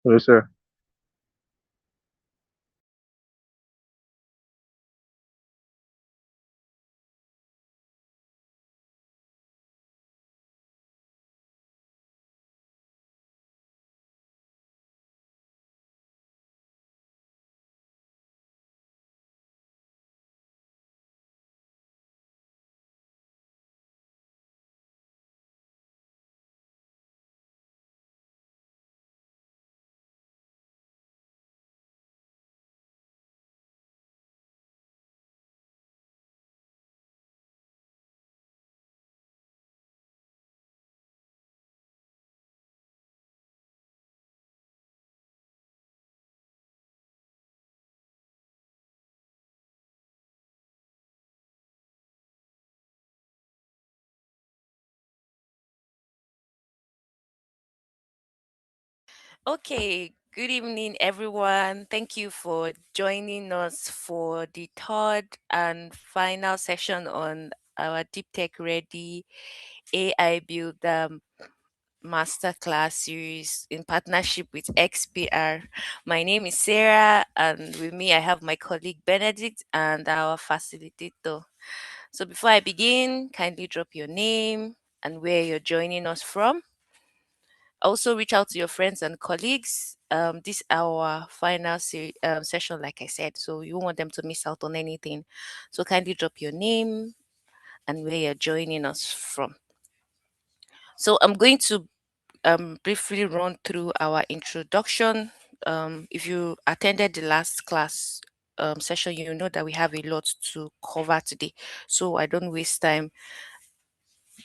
Yes, sir. Okay, good evening, everyone. Thank you for joining us for the third and final session on our Deep Tech Ready AI Build Masterclass series in partnership with XPR. My name is Sarah, and with me, I have my colleague Benedict and our facilitator. So, before I begin, kindly drop your name and where you're joining us from. Also, reach out to your friends and colleagues. This our final session, like I said, so you won't want them to miss out on anything. So kindly drop your name and where you're joining us from. So I'm going to briefly run through our introduction. If you attended the last class session, you know that we have a lot to cover today. So I don't waste time,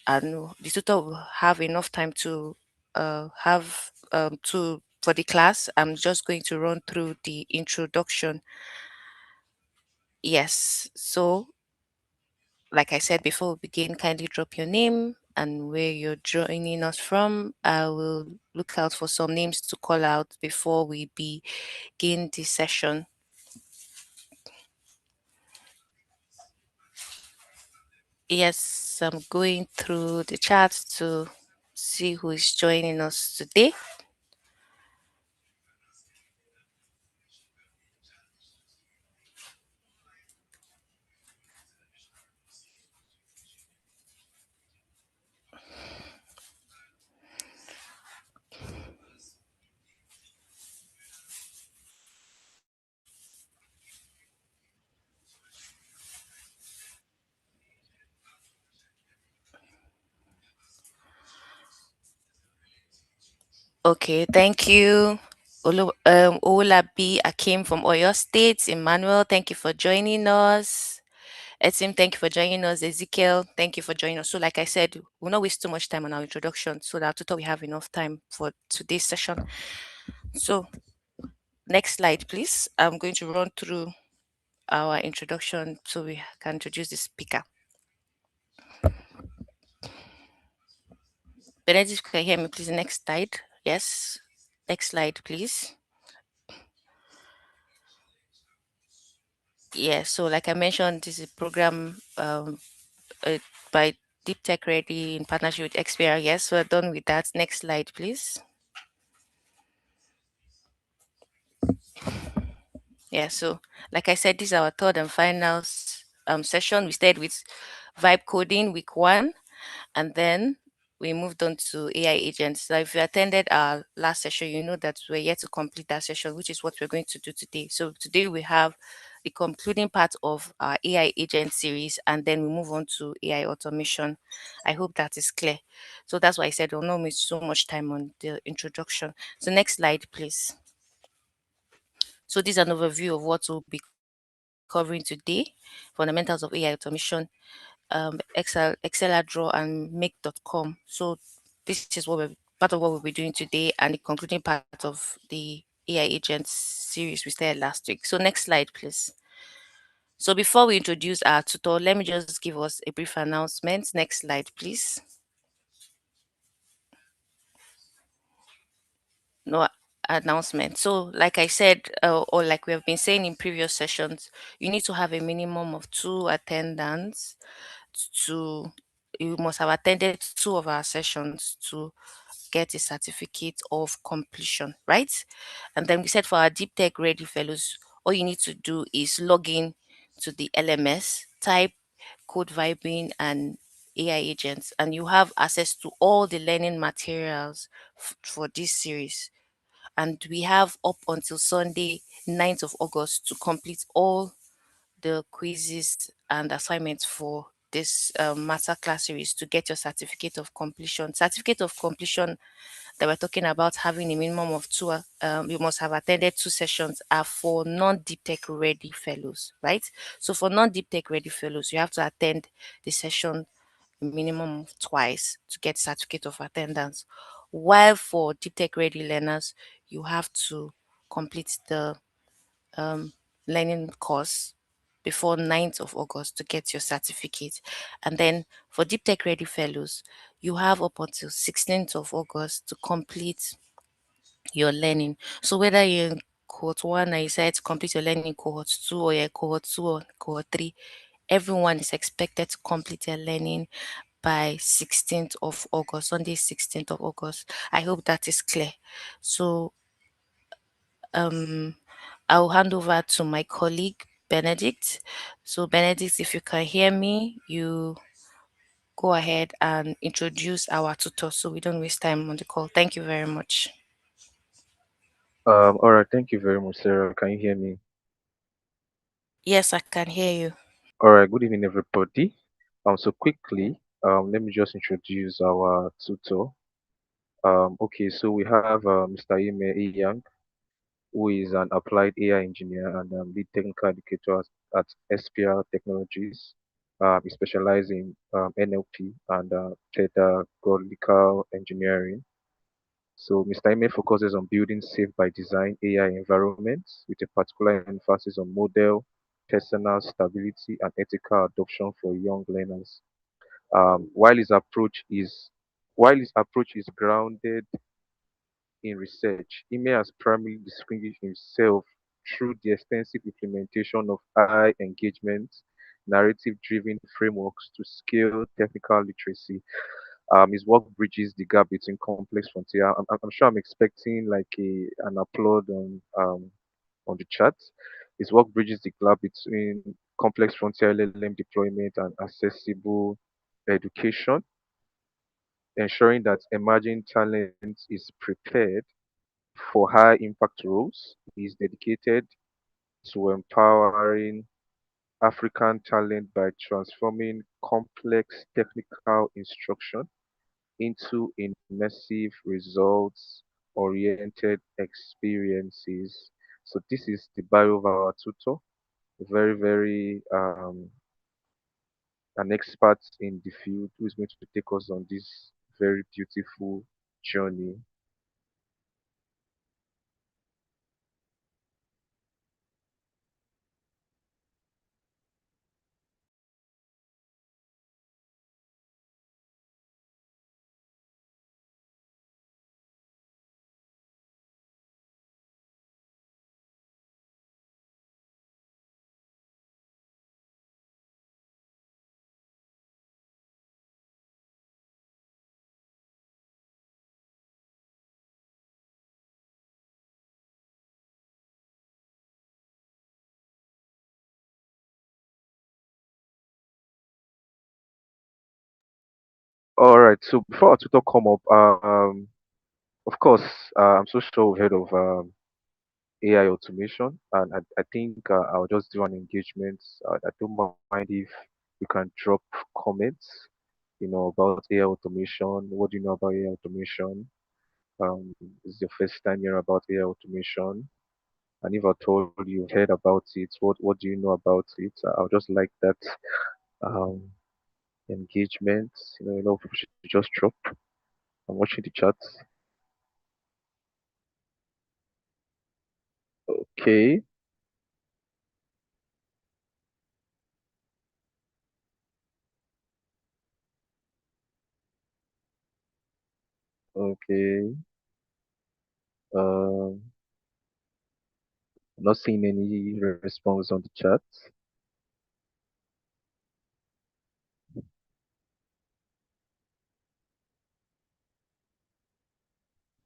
and the tutor will have enough time to have to for the class. I'm just going to run through the introduction. Yes, so like I said before we begin, kindly drop your name and where you're joining us from. I will look out for some names to call out before we begin this session. Yes, I'm going through the chat to see who is joining us today. Okay, thank you. Ola B. Akim from Oyo State. Emmanuel, thank you for joining us. Etim, thank you for joining us. Ezekiel, thank you for joining us. So, like I said, we'll not waste too much time on our introduction so that tutor we have enough time for today's session. So, next slide, please. I'm going to run through our introduction so we can introduce the speaker. Benedict, if you can hear me, please. Next slide. Yes. Next slide, please. Yeah, so like I mentioned, this is a program uh, by Deep Tech Ready in partnership with XPR. Yes, we're done with that. Next slide, please. Yeah, so like I said, this is our third and final session. We started with vibe coding week one, and then we moved on to AI agents. So if you attended our last session, you know that we're yet to complete that session, which is what we're going to do today. So today we have the concluding part of our AI agent series, and then we move on to AI automation. I hope that is clear. So that's why I said I'll not miss so much time on the introduction. So next slide, please. So this is an overview of what we'll be covering today: fundamentals of AI automation, Excel draw and make.com. So this is what we're part of what we'll be doing today and the concluding part of the AI agents series we started last week. So next slide, please. So before we introduce our tutor, let me just give us a brief announcement. Next slide, please. No announcement. So like I said, or like we have been saying in previous sessions, you need to have a minimum of 2 attendants to you must have attended 2 of our sessions to get a certificate of completion, right? And then we said for our deep tech ready fellows, all you need to do is log in to the LMS, type code vibing and AI agents, and you have access to all the learning materials for this series. And we have up until Sunday, 9th of August, to complete all the quizzes and assignments for this masterclass series to get your certificate of completion. Certificate of completion that we're talking about having a minimum of two, you must have attended two sessions, are for non-deep tech ready fellows, right? So for non-deep tech ready fellows, you have to attend the session a minimum of twice to get certificate of attendance. While for deep tech ready learners, you have to complete the um, learning course before 9th of August to get your certificate. And then for Deep Tech Ready Fellows, you have up until 16th of August to complete your learning. So whether you're in cohort one and you decide to complete your learning in cohort two, or you're cohort two or cohort three, everyone is expected to complete their learning by 16th of August, Sunday 16th of August. I hope that is clear. So um I'll hand over to my colleague Benedict. So Benedict, if you can hear me, you go ahead and introduce our tutor so we don't waste time on the call. Thank you very much. All right, thank you very much, Sarah. Can you hear me? Yes, I can hear you. All right, good evening, everybody. So quickly, let me just introduce our tutor. Okay, so we have Mr. Ime Yang, who is an applied AI engineer and lead technical educator at SPR Technologies. He specializes in NLP and pedagogical engineering. So Mr. Ime focuses on building safe by design AI environments with a particular emphasis on model, personal stability, and ethical adoption for young learners. Um, while his approach is while his approach is grounded in research, Ime has primarily distinguished himself through the extensive implementation of high engagement, narrative-driven frameworks to scale technical literacy. His work bridges the gap between complex frontier. I'm sure I'm expecting like an upload on the chat. His work bridges the gap between complex frontier LLM deployment and accessible education, ensuring that emerging talent is prepared for high impact roles. He is dedicated to empowering African talent by transforming complex technical instruction into immersive results oriented experiences. So this is the bio of our tutor, very, very an expert in the field who is going to take us on this very beautiful journey. All right, so before our tutor come up, of course, I'm so sure we've heard of AI automation, and I think I'll just do an engagement. I don't mind if you can drop comments, about AI automation. What do you know about AI automation? This is your first time hearing about AI automation, and if at all you've heard about it, what do you know about it? I'll just like that um, engagement. People should just drop. I'm watching the chat. Okay, okay. Um, not seeing any response on the chat.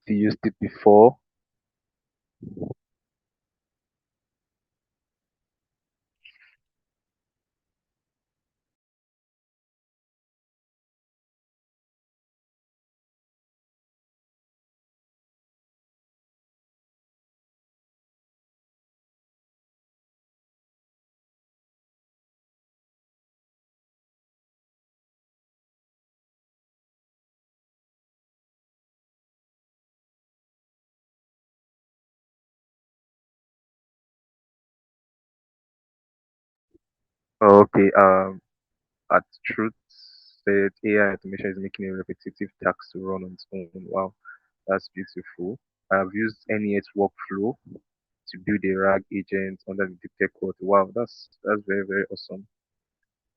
you used it before? Okay. At truth said, AI automation is making a repetitive task to run on its own. Wow, that's beautiful. I've used NES workflow to build a RAG agent under the dictate code. Wow, that's very very awesome.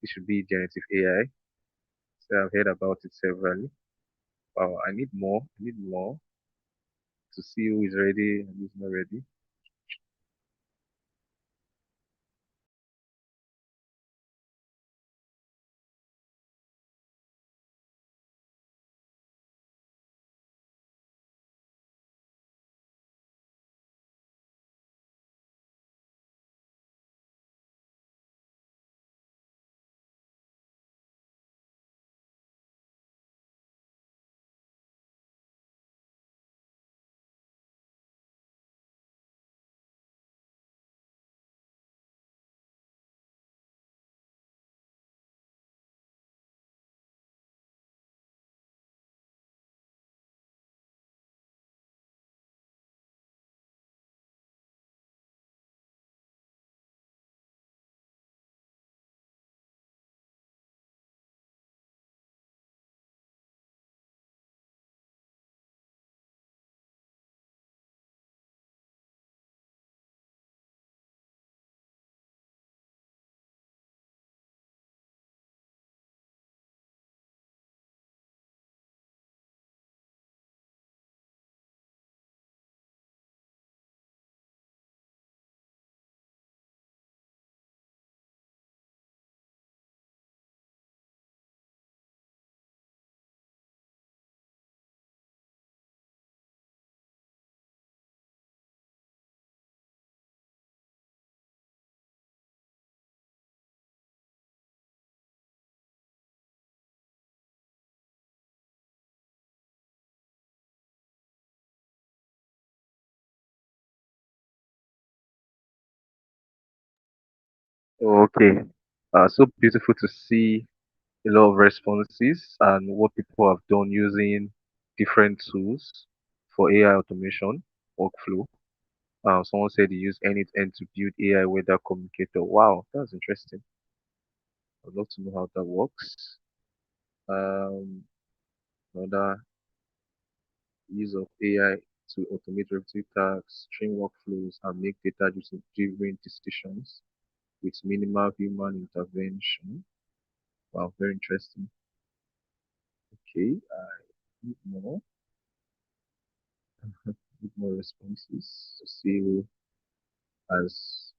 It should be generative AI. So I've heard about it severally. Wow, I need more. I need more to see who is ready and who's not ready. Okay. So beautiful to see a lot of responses and what people have done using different tools for AI automation workflow. Someone said they use N8N to build AI weather communicator. Wow, that's interesting. I'd love to know how that works. Um, Another use of AI to automate repetitive tasks, stream workflows, and make data-driven decisions with minimal human intervention. Wow, very interesting. Okay, I need need more responses to see who has.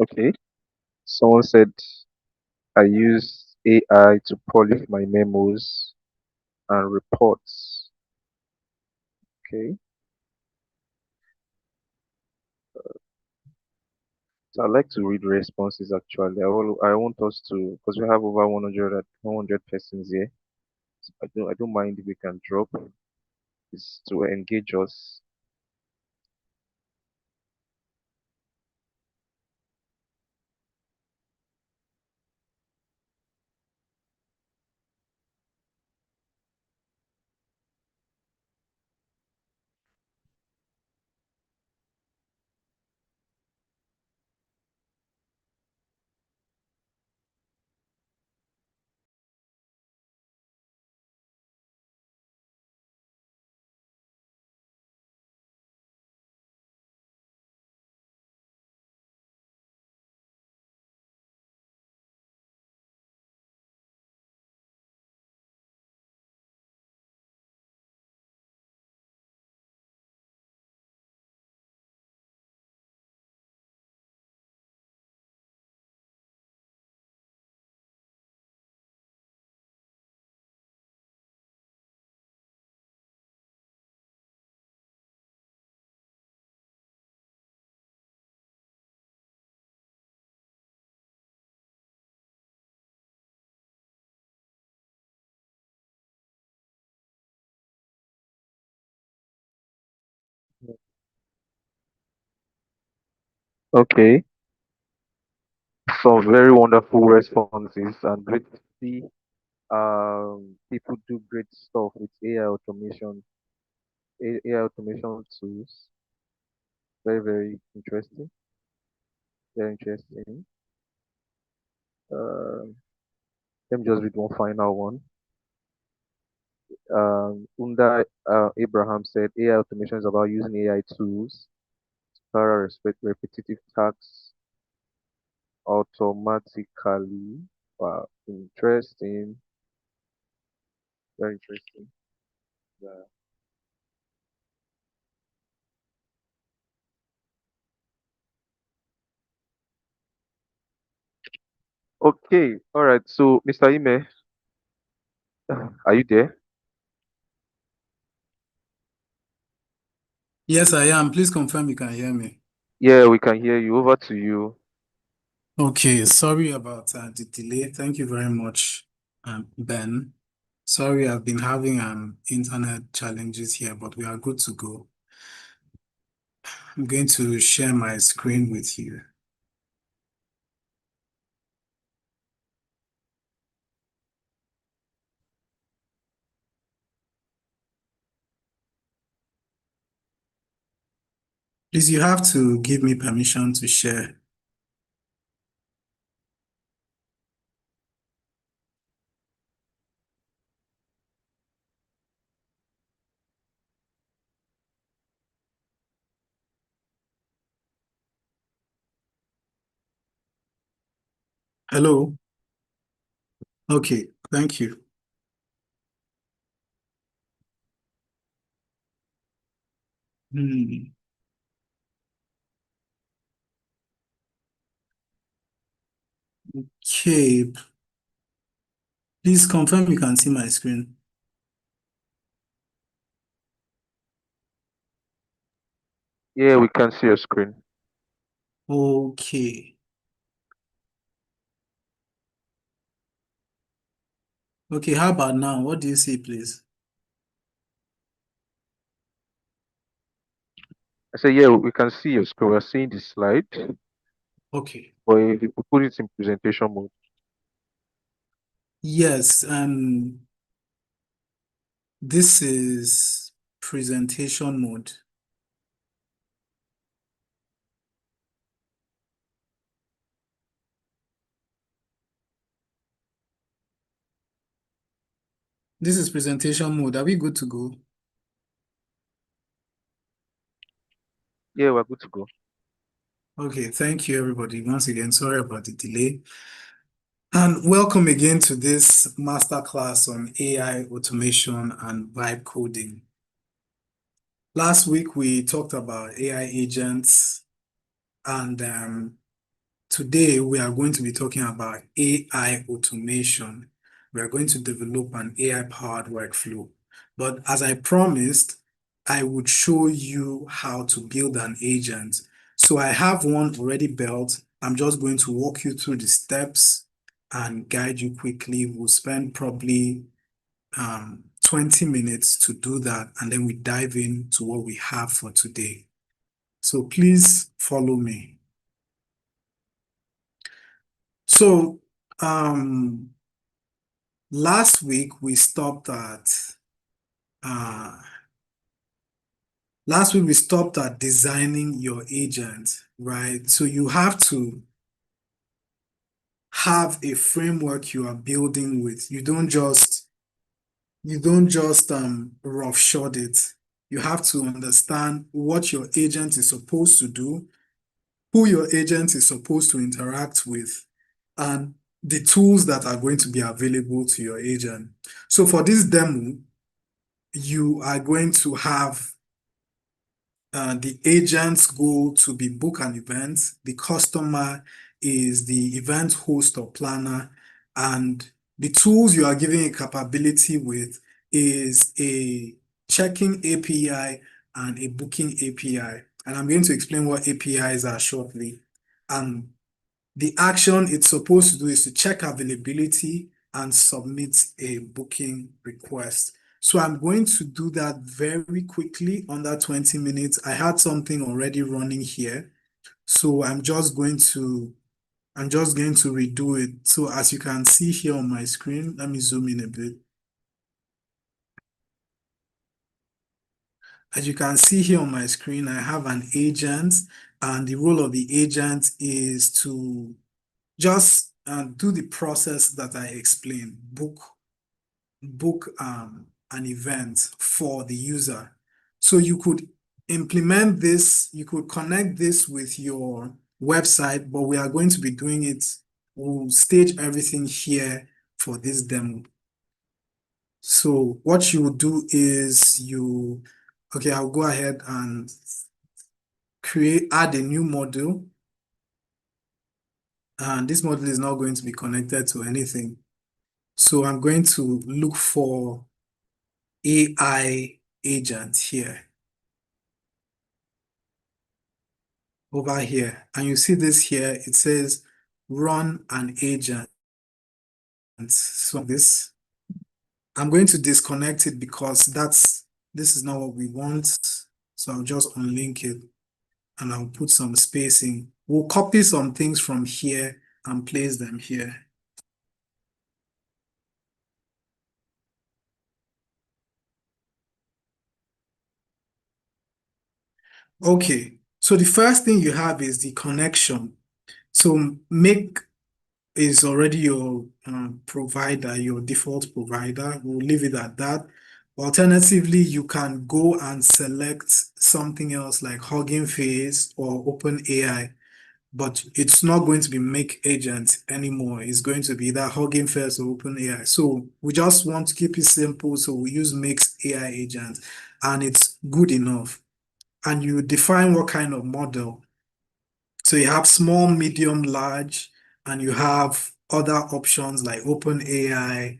Okay. Someone said I use AI to polish my memos and reports. Okay. So I'd like to read responses actually. I want us to, because we have over 100 persons here. So I don't mind if we can drop this to engage us. Okay. Some very wonderful responses and great to see people do great stuff with AI automation tools. Very, very interesting. Very interesting. Um, Let me just read one final one. Unda Abraham said AI automation is about using AI tools to carry repetitive tasks automatically. Wow, interesting. Very interesting. Yeah. Okay, all right. So, Mr. Ime, are you there? Yes, I am. Please confirm you can hear me. Yeah, we can hear you. Over to you. Okay, sorry about the delay. Thank you very much, Ben. Sorry, I've been having internet challenges here, but we are good to go. I'm going to share my screen with you. Please, you have to give me permission to share. Hello? Okay, thank you. Hmm. Okay, please confirm you can see my screen. Yeah, we can see your screen. Okay. Okay, how about now? What do you see, please? I say, yeah, we can see your screen. We're seeing the slide, Okay. but if you put it in presentation mode, Yes, this is presentation mode. This is presentation mode. Are we good to go? yeah, we're good to go. Okay, thank you, everybody. Once again, sorry about the delay. And welcome again to this masterclass on AI automation and vibe coding. Last week, we talked about AI agents and Today, we are going to be talking about AI automation. We are going to develop an AI-powered workflow. But as I promised, I would show you how to build an agent. So I have one already built. I'm just going to walk you through the steps and guide you quickly. We'll spend probably 20 minutes to do that, and then we dive into what we have for today. So please follow me. So last week we stopped at uh, designing your agent, right? So you have to have a framework you are building with. You don't just roughshod it. You have to understand what your agent is supposed to do, who your agent is supposed to interact with, and the tools that are going to be available to your agent. So for this demo, you are going to have the agent's goal to be book an event. The customer is the event host or planner, and the tools you are giving a capability with is a checking API and a booking API. And I'm going to explain what APIs are shortly. And the action it's supposed to do is to check availability and submit a booking request. So I'm going to do that very quickly under 20 minutes. I had something already running here. So I'm just going to redo it. So as you can see here on my screen, let me zoom in a bit. As you can see here on my screen, I have an agent, and the role of the agent is to just do the process that I explained, book an event for the user. So you could implement this, you could connect this with your website, but we are going to be doing it, we'll stage everything here for this demo. So what you will do is okay, I'll go ahead and add a new module. And this module is not going to be connected to anything. So I'm going to look for AI agent here, over here. And you see this here, it says run an agent. So this, I'm going to disconnect it because this is not what we want. So I'll just unlink it and I'll put some spacing. We'll copy some things from here and place them here. Okay, so the first thing you have is the connection. So make is already your provider, your default provider. We'll leave it at that. Alternatively, you can go and select something else like Hugging Face or OpenAI, but it's not going to be Make Agent anymore. It's going to be either Hugging Face or OpenAI. So we just want to keep it simple, so we use Makes AI Agent, and it's good enough. And you define what kind of model. So you have small, medium, large, and you have other options like OpenAI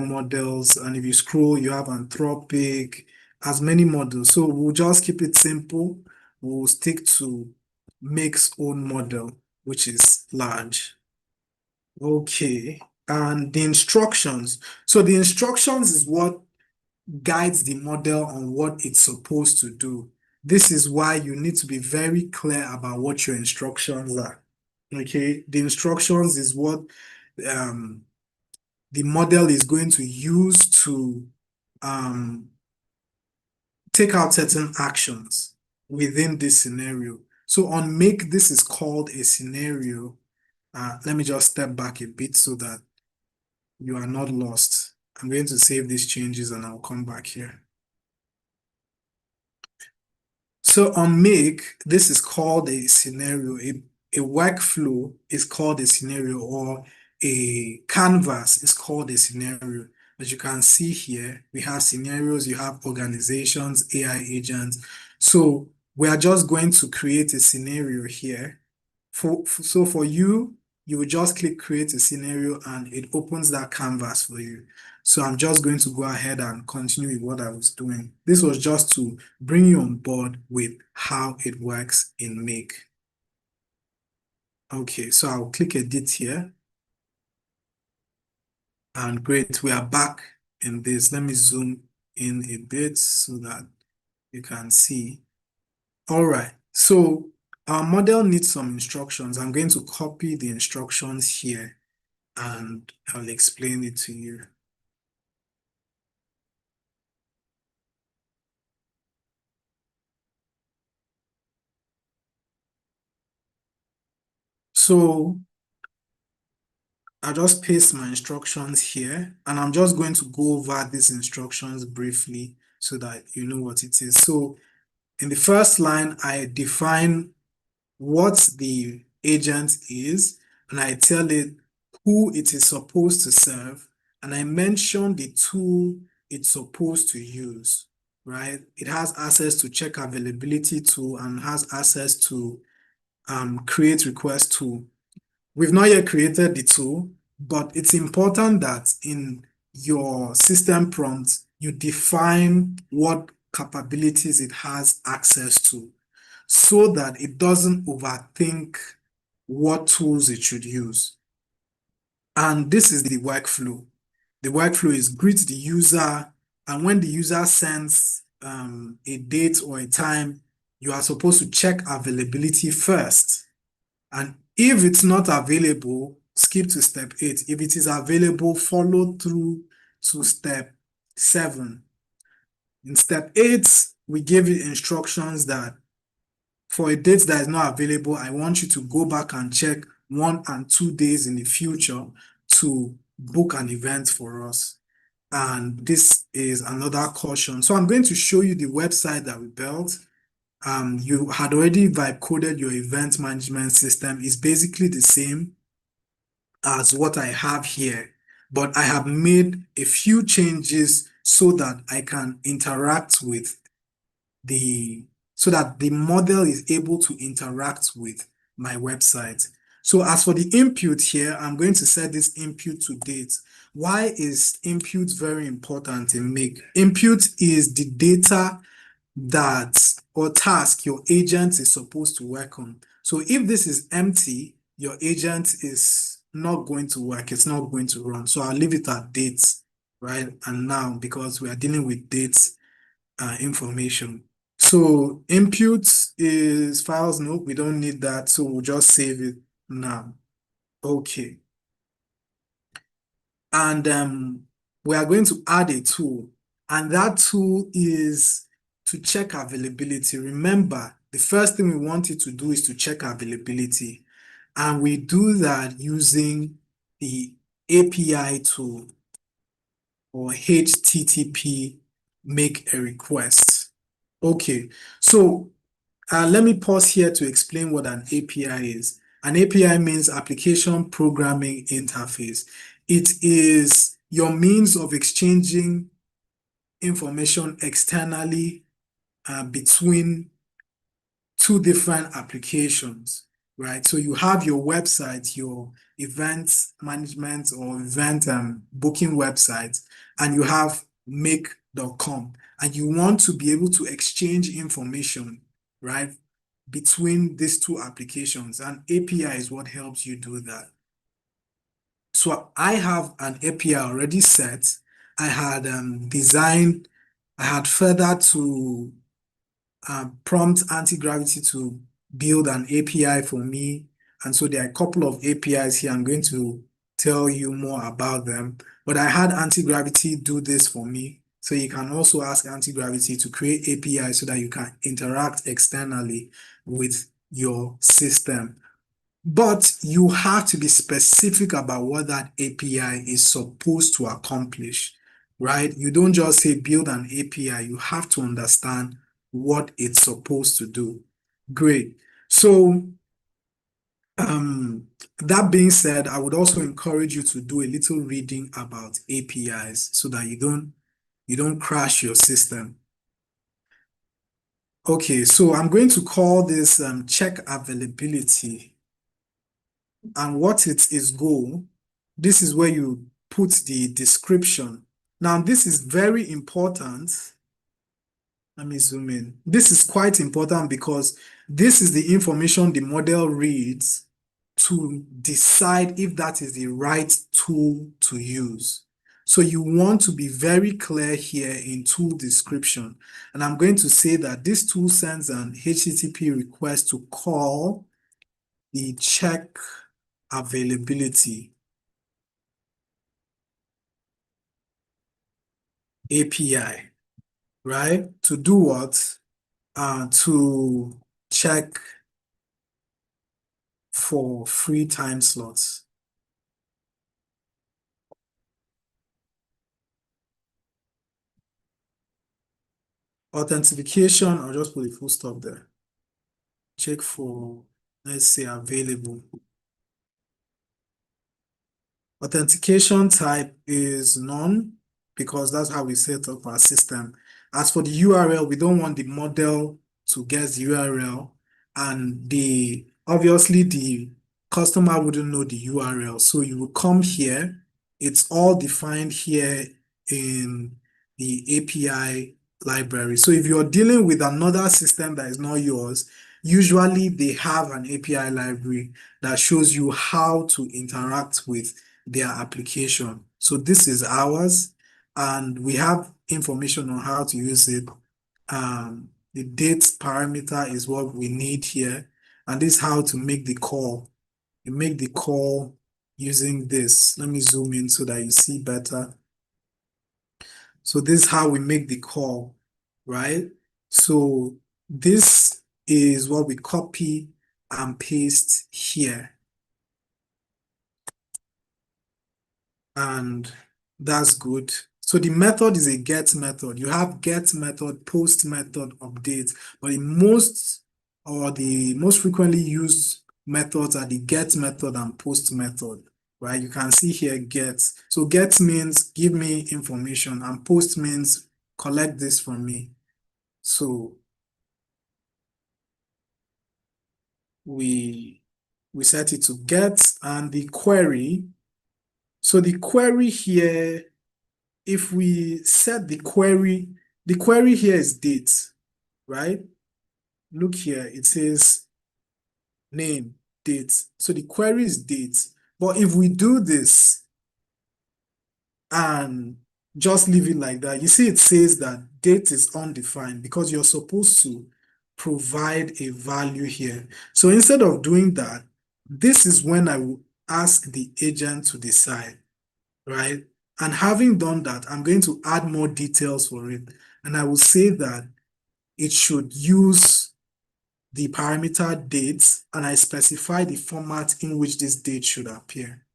models. And if you scroll, you have Anthropic, as many models. So we'll just keep it simple. We'll stick to Make's own model, which is large. Okay. And the instructions. So the instructions is what guides the model on what it's supposed to do. This is why you need to be very clear about what your instructions are. Okay, the instructions is what the model is going to use to take out certain actions within this scenario. So on Make, this is called a scenario. Let me just step back a bit so that you are not lost. I'm going to save these changes and I'll come back here. So on Make, this is called a scenario. A workflow is called a scenario, or a canvas is called a scenario. As you can see here, we have scenarios, you have organizations, AI agents. So we are just going to create a scenario here. So for you, you will just click create a scenario and it opens that canvas for you. So I'm just going to go ahead and continue with what I was doing. This was just to bring you on board with how it works in Make. Okay, so I'll click edit here. And great, we are back in this. Let me zoom in a bit so that you can see. All right, so our model needs some instructions. I'm going to copy the instructions here and I'll explain it to you. So I just paste my instructions here and I'm just going to go over these instructions briefly so that you know what it is. So in the first line, I define what the agent is and I tell it who it is supposed to serve and I mention the tool it's supposed to use, right? It has access to check availability tool and has access to create request tool. We've not yet created the tool, but it's important that in your system prompt, you define what capabilities it has access to so that it doesn't overthink what tools it should use. And this is the workflow. The workflow is greet the user, and when the user sends a date or a time, you are supposed to check availability first. And if it's not available, skip to step 8. If it is available, follow through to step 7. In step 8, we give you instructions that for a date that is not available, I want you to go back and check 1 and 2 days in the future to book an event for us. And this is another caution. So I'm going to show you the website that we built. You had already vibe coded your event management system. It's basically the same as what I have here, but I have made a few changes so that I can interact with so that the model is able to interact with my website. So as for the input here, I'm going to set this input to date. Why is input very important in Make? Input is the data that or task your agent is supposed to work on. So if this is empty, your agent is not going to work. It's not going to run. So I'll leave it at dates, right? And now, because we are dealing with dates information. So input is files. No, we don't need that. So we'll just save it now. Okay. And we are going to add a tool. And that tool is to check availability. Remember, the first thing we want it to do is to check availability. And we do that using the API tool or HTTP make a request. Okay, so let me pause here to explain what an API is. An API means Application Programming Interface. It is your means of exchanging information externally between two different applications, right? So you have your website, your event management or event booking website, and you have make.com, and you want to be able to exchange information, right, between these two applications. And API is what helps you do that. So I have an API already set. I had designed, I had further to prompt anti-gravity to build an API for me. And so there are a couple of APIs here. I'm going to tell you more about them. But I had anti-gravity do this for me. So you can also ask anti-gravity to create API so that you can interact externally with your system. But you have to be specific about what that API is supposed to accomplish, right? You don't just say build an API. You have to understand what it's supposed to do. Great. So that being said, I would also encourage you to do a little reading about APIs so that you don't crash your system. Okay, so I'm going to call this check availability. and what it is goal, this is where you put the description. Now, this is very important. Let me zoom in. This is quite important because this is the information the model reads to decide if that is the right tool to use. So you want to be very clear here in tool description. And I'm going to say that this tool sends an HTTP request to call the check availability API, right? To do what? To check for free time slots. Authentication, I'll just put a full stop there. Check for, let's say, available. Authentication type is none because that's how we set up our system. As for the URL, we don't want the model to guess the URL, and obviously the customer wouldn't know the URL. So you will come here. It's all defined here in the API library. So if you're dealing with another system that is not yours, usually they have an API library that shows you how to interact with their application. So this is ours, and we have information on how to use it. The date parameter is what we need here, and this is how to make the call. You make the call using this. Let me zoom in so that you see better. So this is how we make the call, right? So this is what we copy and paste here. And that's good. So the method is a get method. You have get method, post method, update, but the most frequently used methods are the get method and post method, right? You can see here get. So get means give me information, and post means collect this from me. So we set it to get, and the query. So the query here, if we set the query here is date, right? Look here, it says name, date. So the query is date. But if we do this and just leave it like that, you see it says that date is undefined because you're supposed to provide a value here. So instead of doing that, this is when I will ask the agent to decide, right? And having done that, I'm going to add more details for it. And I will say that it should use the parameter dates, and I specify the format in which this date should appear.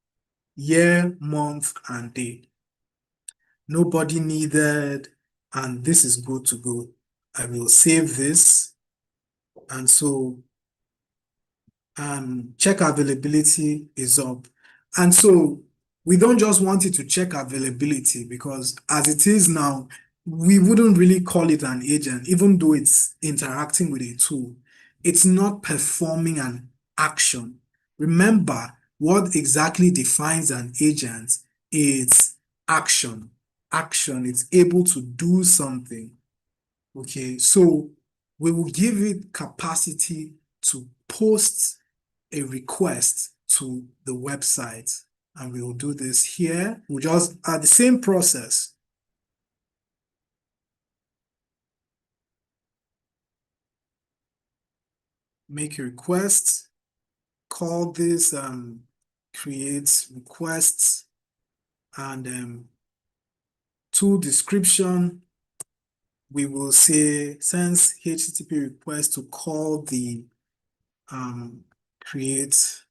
Year, month, and day. Nobody needed, and this is good to go. I will save this. And so check availability is up. And so we don't just want it to check availability because as it is now, we wouldn't really call it an agent, even though it's interacting with a tool. It's not performing an action. Remember, what exactly defines an agent is action. Action, it's able to do something. Okay, so we will give it capacity to post a request to the website, and we will do this here. We'll just add the same process. Make a request, call this create requests, and tool description, we will say sends HTTP request to call the create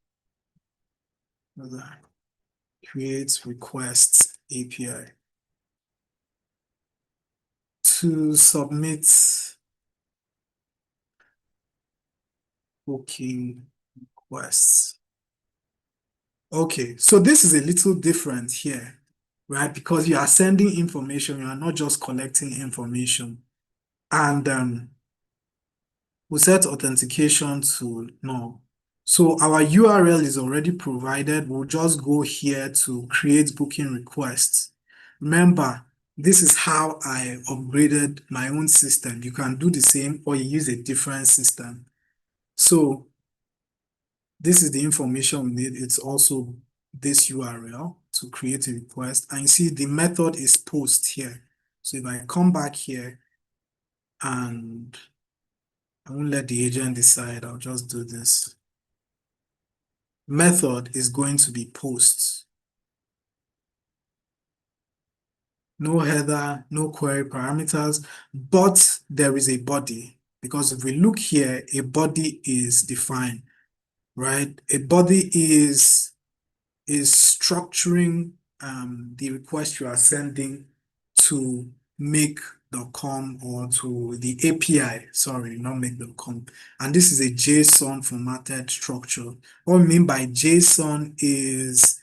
requests API to submit booking requests. Okay, so this is a little different here, right? Because you are sending information, you are not just collecting information. And we set authentication to no. So our URL is already provided. We'll just go here to create booking requests. Remember, this is how I upgraded my own system. You can do the same or you use a different system. So this is the information we need. It's also this URL to create a request. And you see the method is post here. So if I come back here and I won't let the agent decide, I'll just do this. Method is going to be post. No header, no query parameters, but there is a body. Because if we look here, a body is defined, right? A body is structuring the request you are sending to make.com or to the API, sorry, not make.com. And this is a JSON formatted structure. What we mean by JSON is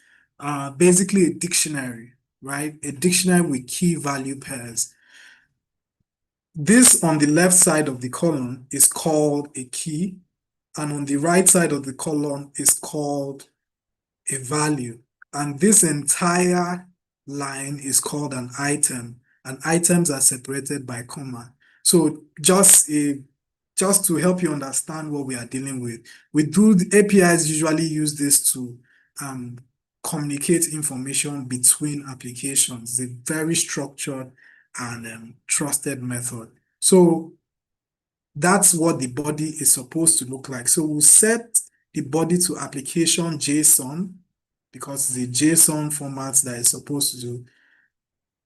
basically a dictionary, right? A dictionary with key value pairs. This on the left side of the column is called a key, and on the right side of the column is called a value. And this entire line is called an item, and items are separated by comma. So just to help you understand what we are dealing with, the APIs usually use this to communicate information between applications. It's a very structured and trusted method. So that's what the body is supposed to look like. So we'll set the body to application JSON because the JSON format that it's supposed to do.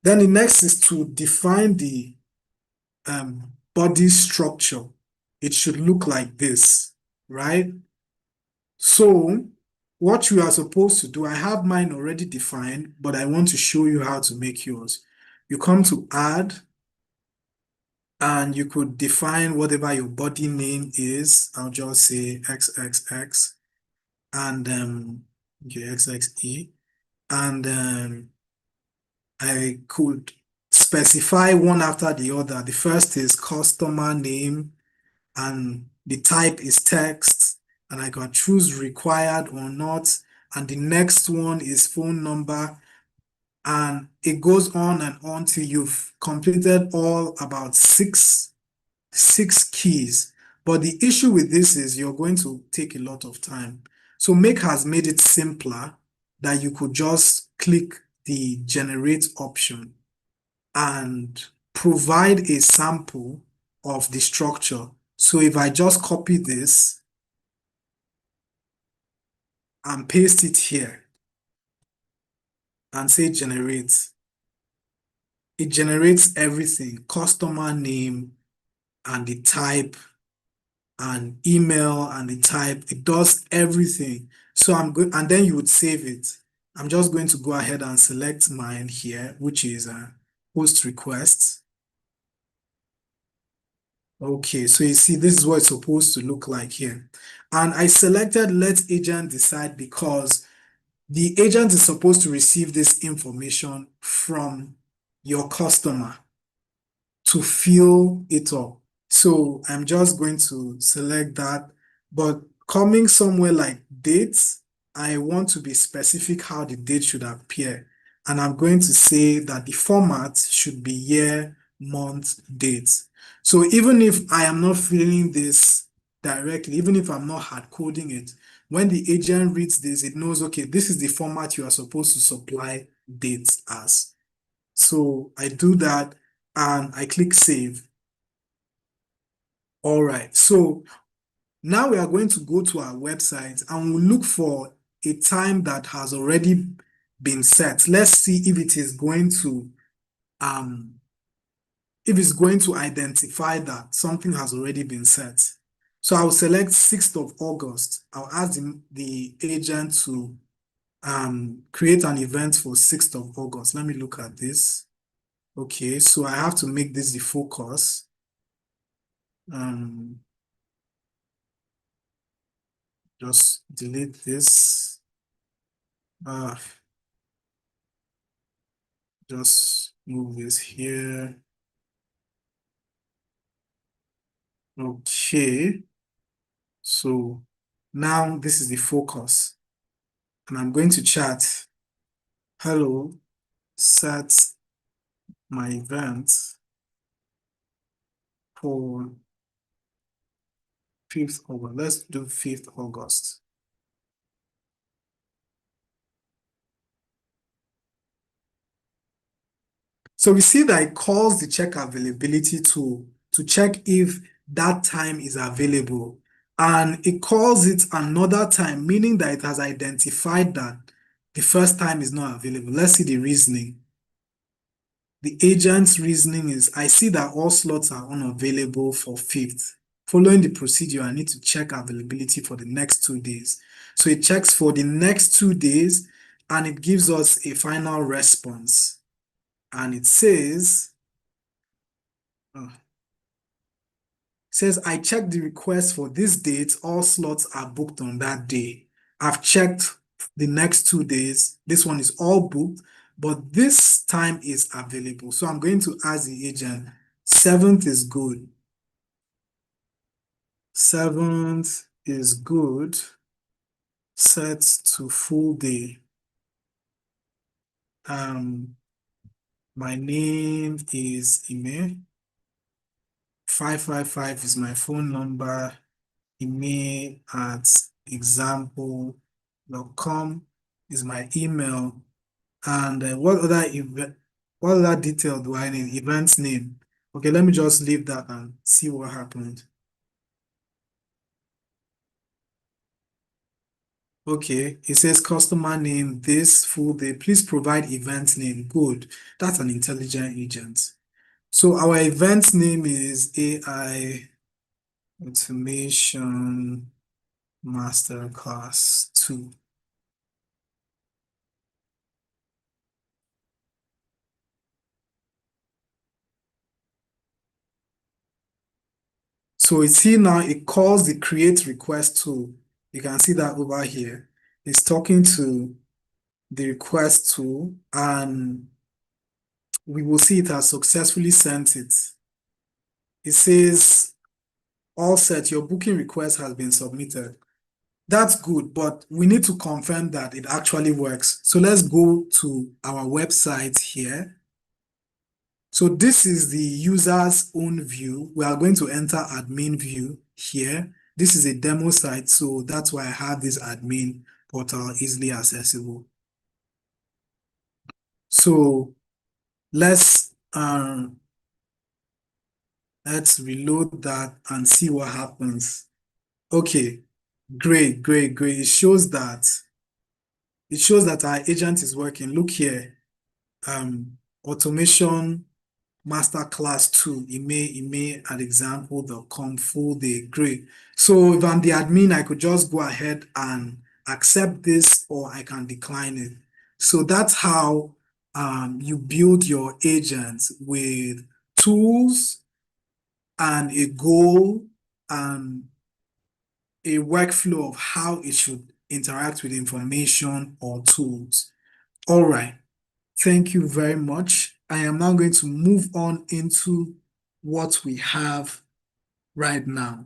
Then the next is to define the body structure. It should look like this, right? So what you are supposed to do, I have mine already defined, but I want to show you how to make yours. You come to add, and you could define whatever your body name is. I'll just say XXX and okay, XXE. And I could specify one after the other. The first is customer name, and the type is text, and I can choose required or not. And the next one is phone number, and it goes on and on till you've completed all about six keys. But the issue with this is you're going to take a lot of time. So Make has made it simpler that you could just click the generate option and provide a sample of the structure. So if I just copy this and paste it here and say generate, it generates everything, customer name and the type and email and the type. It does everything. So I'm good, and then you would save it. I'm just going to go ahead and select mine here, which is a post request. Okay, so you see, this is what it's supposed to look like here. And I selected let agent decide because the agent is supposed to receive this information from your customer to fill it up. So I'm just going to select that. But coming somewhere like dates, I want to be specific how the date should appear. And I'm going to say that the format should be year, month, date. So even if I am not filling this directly, even if I'm not hard coding it, when the agent reads this, it knows, okay, this is the format you are supposed to supply dates as. So I do that and I click save. All right, so now we are going to go to our website and we'll look for a time that has already been set. Let's see if it is going to identify that something has already been set. So I'll select 6th of August. I'll ask the agent to create an event for 6th of August. Let me look at this. Okay, so I have to make this the focus. Just delete this. Just move this here. Okay. So Now this is the focus. And I'm going to chat, hello, set my event for 5th August. Let's do 5th August. So we see that it calls the check availability tool to check if that time is available. And it calls it another time, meaning that it has identified that the first time is not available. Let's see the reasoning. The agent's reasoning is, I see that all slots are unavailable for 5th. Following the procedure, I need to check availability for the next 2 days. So it checks for the next 2 days and it gives us a final response. And it says, I checked the request for this date. All slots are booked on that day. I've checked the next 2 days. This one is all booked, but this time is available. So I'm going to ask the agent, 7th is good. 7th is good. Set to full day. My name is Ime. 555 is my phone number. Email at example.com is my email. And what other detail do I need? Event name. Okay, let me just leave that and see what happened. Okay, it says customer name, this full day. Please provide event name. Good. That's an intelligent agent. So our event name is AI Automation Masterclass 2. So you see now it calls the create request tool. You can see that over here. It's talking to the request tool and we will see it has successfully sent it. It says, all set, your booking request has been submitted. That's good, but we need to confirm that it actually works. So let's go to our website here. So this is the user's own view. We are going to enter admin view here. This is a demo site, so that's why I have this admin portal easily accessible. So let's reload that and see what happens. Okay, great. It shows that our agent is working. Look here, automation Masterclass 2, email at example.com, full day. Great. So if I'm the admin, I could just go ahead and accept this or I can decline it. So that's how you build your agents with tools and a goal and a workflow of how it should interact with information or tools. All right. Thank you very much. I am now going to move on into what we have right now.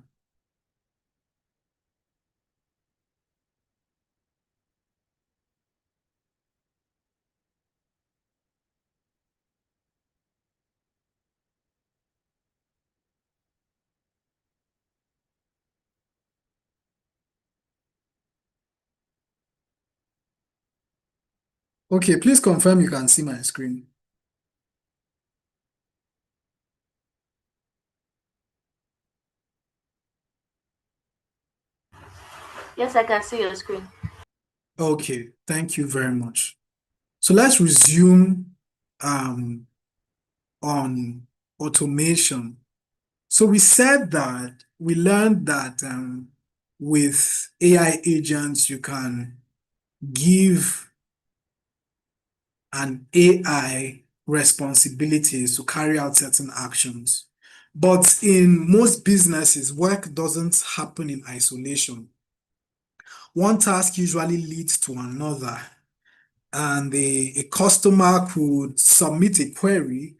Okay, please confirm you can see my screen. Yes, I can see your screen. Okay, thank you very much. So let's resume on automation. So we said that we learned that with AI agents, you can give an AI responsibilities to carry out certain actions. But in most businesses, work doesn't happen in isolation. One task usually leads to another, and a customer could submit a query,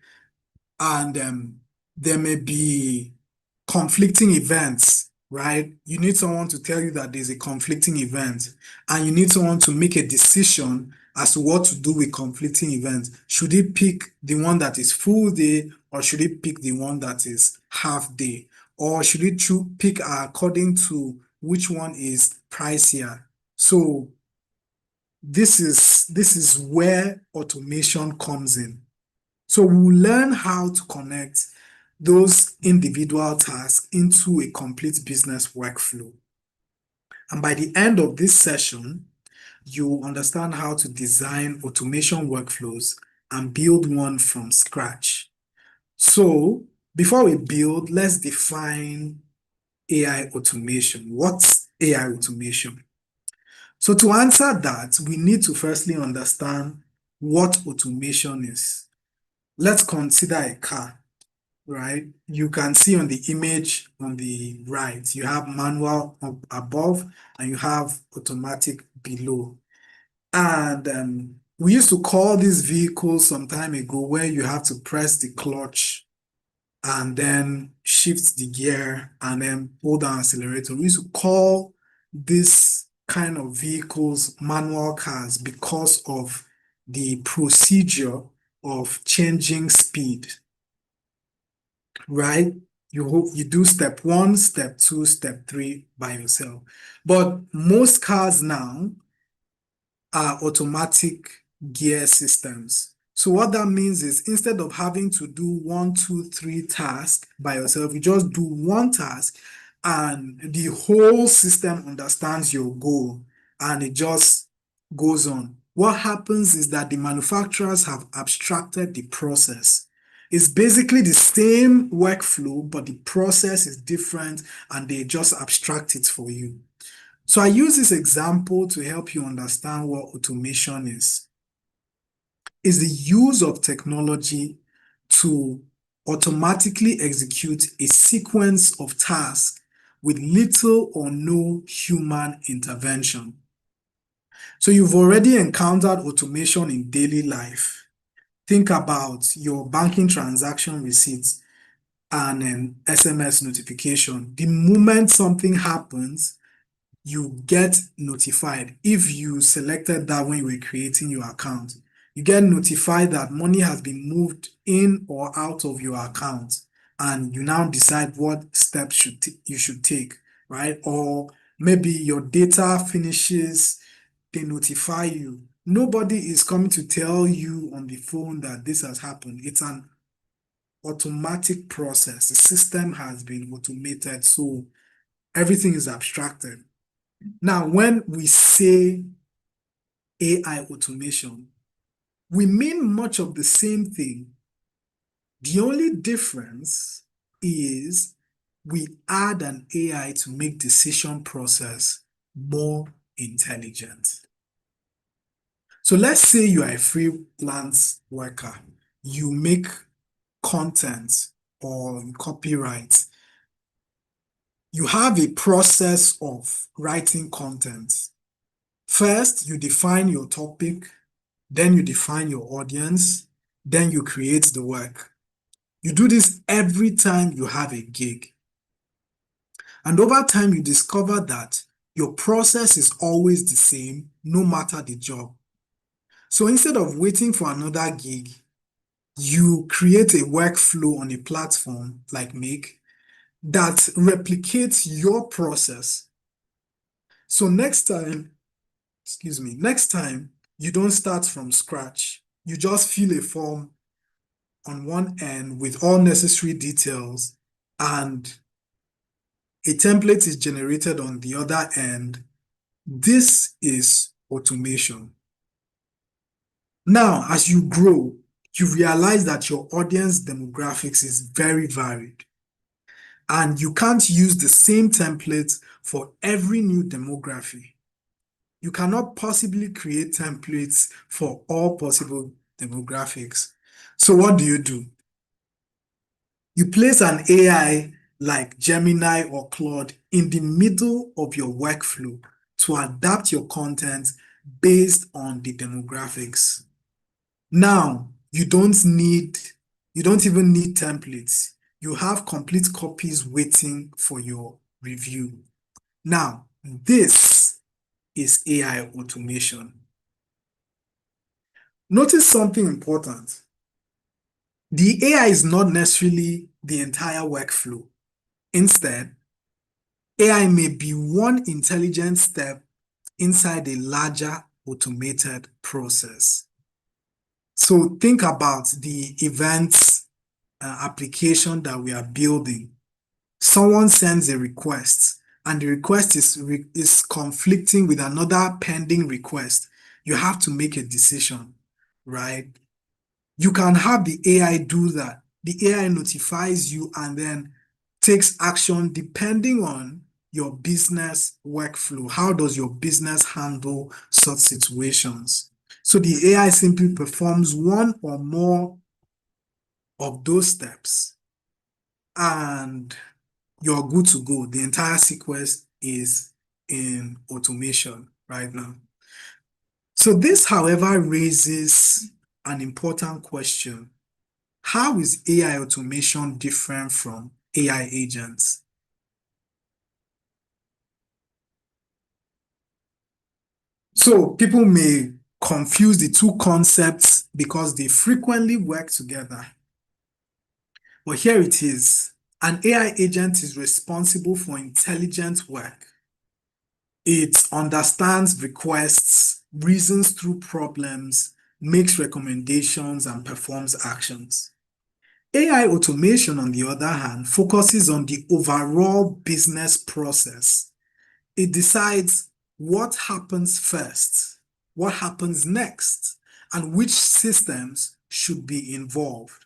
and there may be conflicting events right? You need someone to tell you that there's a conflicting event, and you need someone to make a decision as to what to do with conflicting events. Should he pick the one that is full day, or should he pick the one that is half day? Or should he pick according to which one is pricier? So this is where automation comes in. So we'll learn how to connect those individual tasks into a complete business workflow. And by the end of this session, you understand how to design automation workflows and build one from scratch. So before we build, let's define AI automation. What's AI automation? So to answer that, we need to firstly understand what automation is. Let's consider a car, right? You can see on the image on the right, you have manual up above and you have automatic below. And we used to call these vehicles some time ago where you have to press the clutch and then shift the gear and then pull down accelerator. We used to call this kind of vehicles manual cars because of the procedure of changing speed, right? You do step one, step two, step three by yourself. But most cars now are automatic gear systems. So what that means is instead of having to do 1, 2, 3 tasks by yourself, you just do one task and the whole system understands your goal and it just goes on. What happens is that the manufacturers have abstracted the process. It's basically the same workflow, but the process is different and they just abstract it for you. So I use this example to help you understand what automation is. It's the use of technology to automatically execute a sequence of tasks with little or no human intervention. So you've already encountered automation in daily life. Think about your banking transaction receipts and an SMS notification. The moment something happens, you get notified. If you selected that when you were creating your account, you get notified that money has been moved in or out of your account, and you now decide what steps you should take, right? Or maybe your data finishes, they notify you. Nobody is coming to tell you on the phone that this has happened. It's an automatic process. The system has been automated, so everything is abstracted. Now, when we say AI automation, we mean much of the same thing. The only difference is we add an AI to make decision process more intelligent. So let's say you are a freelance worker. You make content or copyright. You have a process of writing content. First, you define your topic, then you define your audience, then you create the work. You do this every time you have a gig. And over time, you discover that your process is always the same, no matter the job. So instead of waiting for another gig, you create a workflow on a platform like Make that replicates your process. So next time, you don't start from scratch. You just fill a form on one end with all necessary details, and a template is generated on the other end. This is automation. Now, as you grow, you realize that your audience demographics is very varied, and you can't use the same template for every new demography. You cannot possibly create templates for all possible demographics. So what do? You place an AI like Gemini or Claude in the middle of your workflow to adapt your content based on the demographics. Now, you don't even need templates. You have complete copies waiting for your review. Now, this is AI automation. Notice something important. The AI is not necessarily the entire workflow. Instead, AI may be one intelligent step inside a larger automated process. So think about the events application that we are building. Someone sends a request and the request is conflicting with another pending request. You have to make a decision, right? You can have the AI do that. The AI notifies you and then takes action depending on your business workflow. How does your business handle such situations? So the AI simply performs one or more of those steps and you're good to go. The entire sequence is in automation right now. So this, however, raises an important question. How is AI automation different from AI agents? So people may confuse the two concepts because they frequently work together. But here it is. An AI agent is responsible for intelligent work. It understands requests, reasons through problems, makes recommendations, and performs actions. AI automation, on the other hand, focuses on the overall business process. It decides what happens first, what happens next, and which systems should be involved.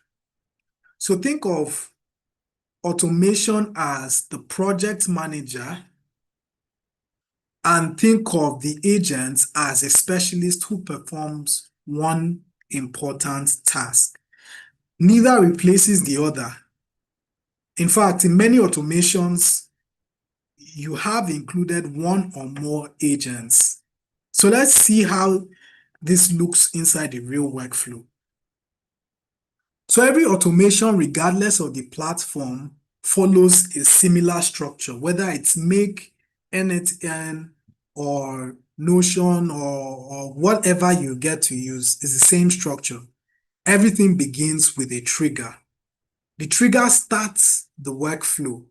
So think of automation as the project manager and think of the agent as a specialist who performs one important task. Neither replaces the other. In fact, in many automations, you have included one or more agents. So let's see how this looks inside the real workflow. So every automation, regardless of the platform, follows a similar structure, whether it's Make, n8n, or Notion, or whatever you get to use, is the same structure. Everything begins with a trigger. The trigger starts the workflow.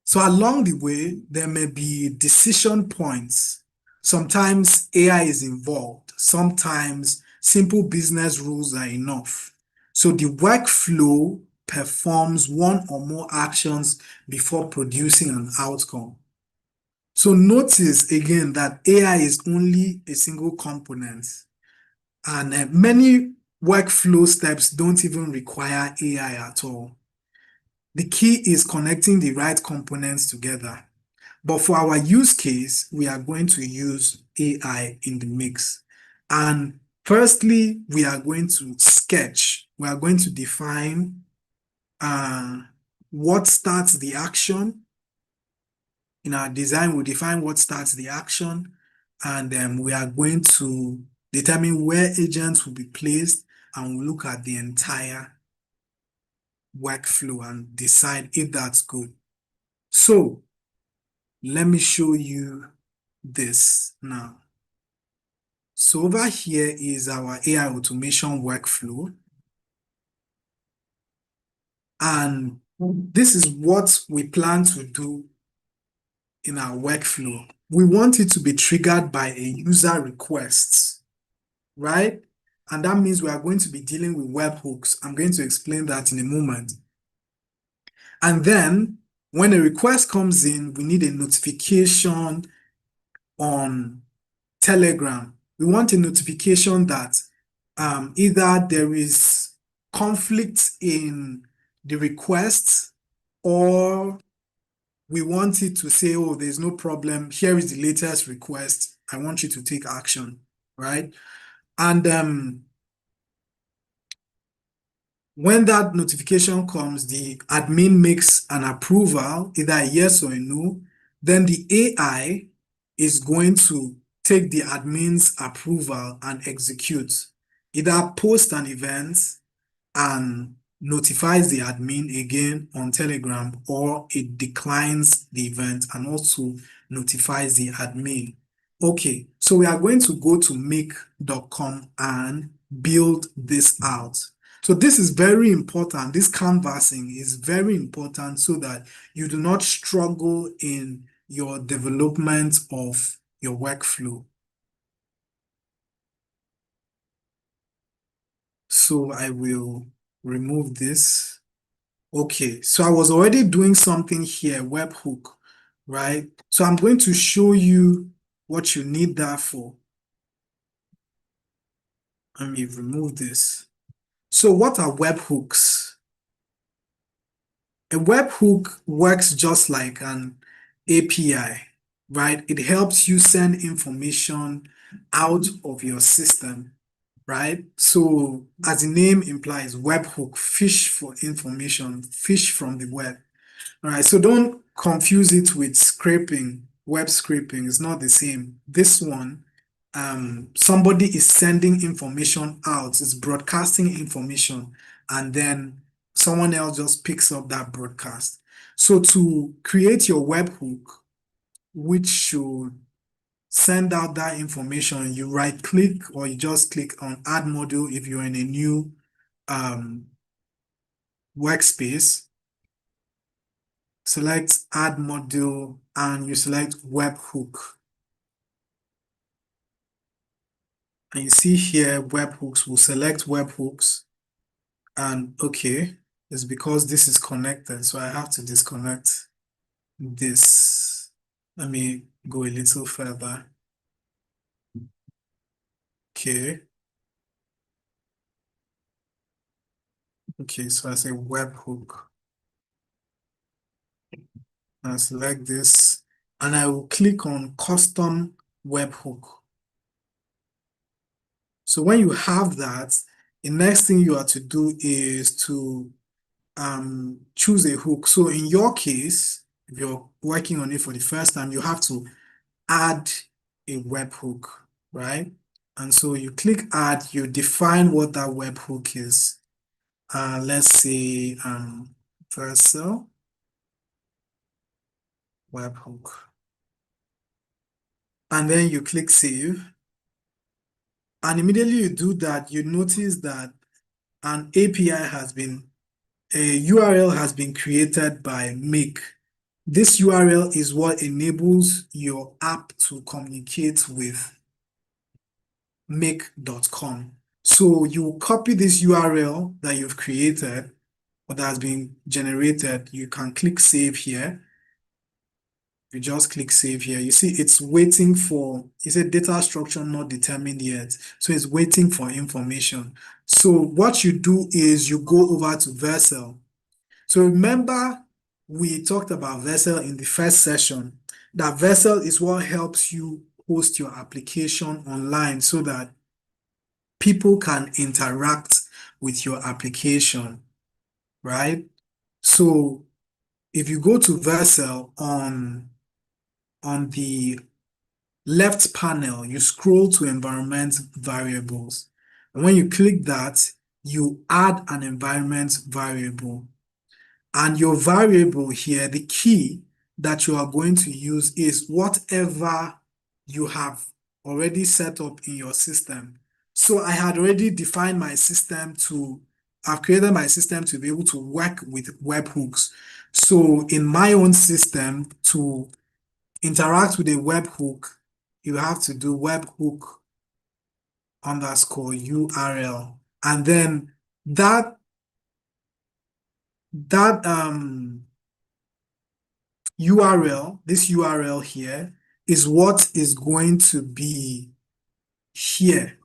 So along the way, there may be decision points. Sometimes AI is involved. Sometimes simple business rules are enough. So the workflow performs one or more actions before producing an outcome. So notice again that AI is only a single component, and many workflow steps don't even require AI at all. The key is connecting the right components together. But for our use case, we are going to use AI in the mix. And firstly, we are going to sketch. We are going to define what starts the action. In our design, we'll define what starts the action, and then we are going to determine where agents will be placed, and we'll look at the entire workflow and decide if that's good. So let me show you this now. So over here is our AI automation workflow. And this is what we plan to do in our workflow. We want it to be triggered by a user request, right? And that means we are going to be dealing with webhooks. I'm going to explain that in a moment. And then when a request comes in, we need a notification on Telegram. We want a notification that either there is conflict in the request, or we want it to say, oh, there's no problem. Here is the latest request. I want you to take action, right? And when that notification comes, the admin makes an approval, either a yes or a no. Then the AI is going to take the admin's approval and execute, either post an event and notifies the admin again on Telegram, or it declines the event and also notifies the admin. Okay, so we are going to go to make.com and build this out. So this is very important. This canvassing is very important so that you do not struggle in your development of your workflow. So I will remove this. Okay, so I was already doing something here, webhook, right? So I'm going to show you what you need that for. Let me remove this. So what are webhooks? A webhook works just like an API, right? It helps you send information out of your system, right? So as the name implies, webhook, fish for information, fish from the web. All right, so don't confuse it with scraping, web scraping. It's not the same. This one, somebody is sending information out, it's broadcasting information, and then someone else just picks up that broadcast. So to create your webhook, which should send out that information, you right click or you just click on add module if you're in a new workspace. Select add module and you select webhook. And you see here webhooks. We'll select webhooks. And okay, it's because this is connected, so I have to disconnect this. Let me go a little further. Okay. Okay, so I say webhook. I select this and I will click on custom webhook. So when you have that, the next thing you are to do is to choose a hook. So in your case, if you're working on it for the first time, you have to add a webhook, right? And so you click add, you define what that webhook is. Let's say Vercel webhook. And then you click save. And immediately you do that, you notice that an API has been, a URL has been created by Make. This URL is what enables your app to communicate with make.com. So you copy this URL that you've created or that has been generated. You can click save here. You just click save here. You see it's waiting for, it's a data structure not determined yet. So it's waiting for information. So what you do is you go over to Vercel. So remember, we talked about Vercel in the first session. That Vercel is what helps you host your application online so that people can interact with your application, right? So if you go to Vercel on the left panel, you scroll to environment variables. And when you click that, you add an environment variable. And your variable here, the key that you are going to use is whatever you have already set up in your system. So I had already defined my system to, I've created my system to be able to work with webhooks. So in my own system, to interact with a webhook, you have to do webhook underscore URL. And then that URL, this URL here, is what is going to be here,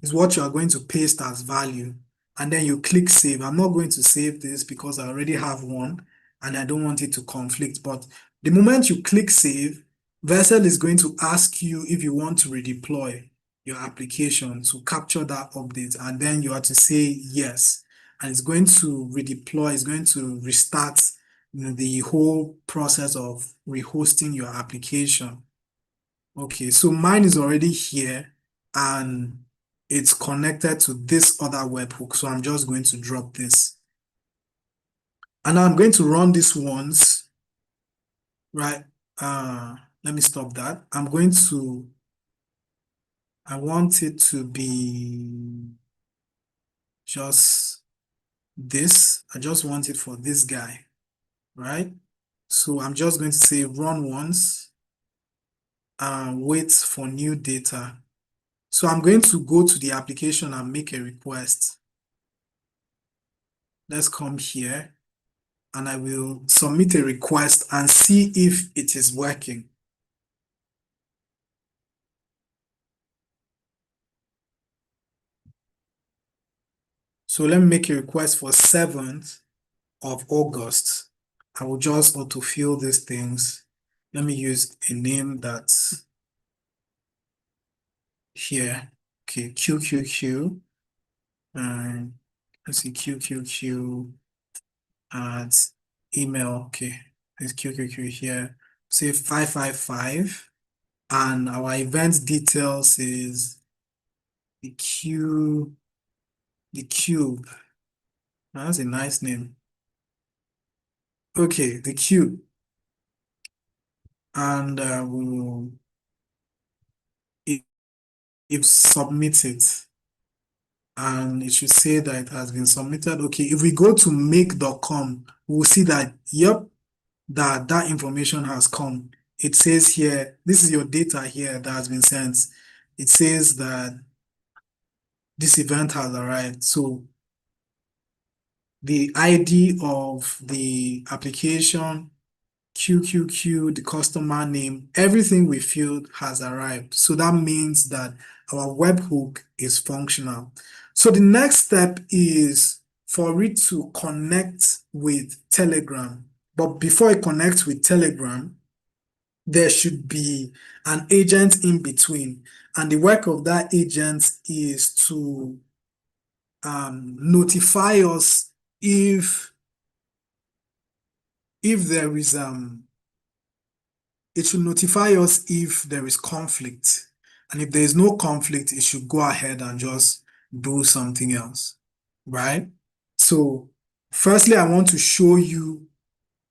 is what you are going to paste as value. And then you click save. I'm not going to save this because I already have one and I don't want it to conflict. But the moment you click save, Vercel is going to ask you if you want to redeploy your application to capture that update. And then you have to say yes. And it's going to redeploy, it's going to restart the whole process of rehosting your application. Okay, so mine is already here and it's connected to this other webhook. So I'm just going to drop this. And I'm going to run this once, right? Let me stop that. I want it to be just this. I just want it for this guy, right? So I'm just going to say run once and wait for new data. So I'm going to go to the application and make a request. Let's come here and I will submit a request and see if it is working. So let me make a request for 7th of August. I will just autofill these things. Let me use a name that's here. Okay, QQQ. And let's see, QQQ at email. Okay, there's QQQ here. Say 555. And our event details is the cube. That's a nice name. Okay, the cube. And we'll if submit it. And it should say that it has been submitted. Okay, if we go to make.com, we'll see that, yep, that information has come. It says here, this is your data here that has been sent. It says that this event has arrived. So the ID of the application, QQQ, the customer name, everything we filled has arrived. So that means that our webhook is functional. So the next step is for it to connect with Telegram. But before it connects with Telegram, there should be an agent in between. And the work of that agent is to notify us if there is it should notify us if there is conflict. And if there is no conflict, it should go ahead and just do something else, right? So firstly, I want to show you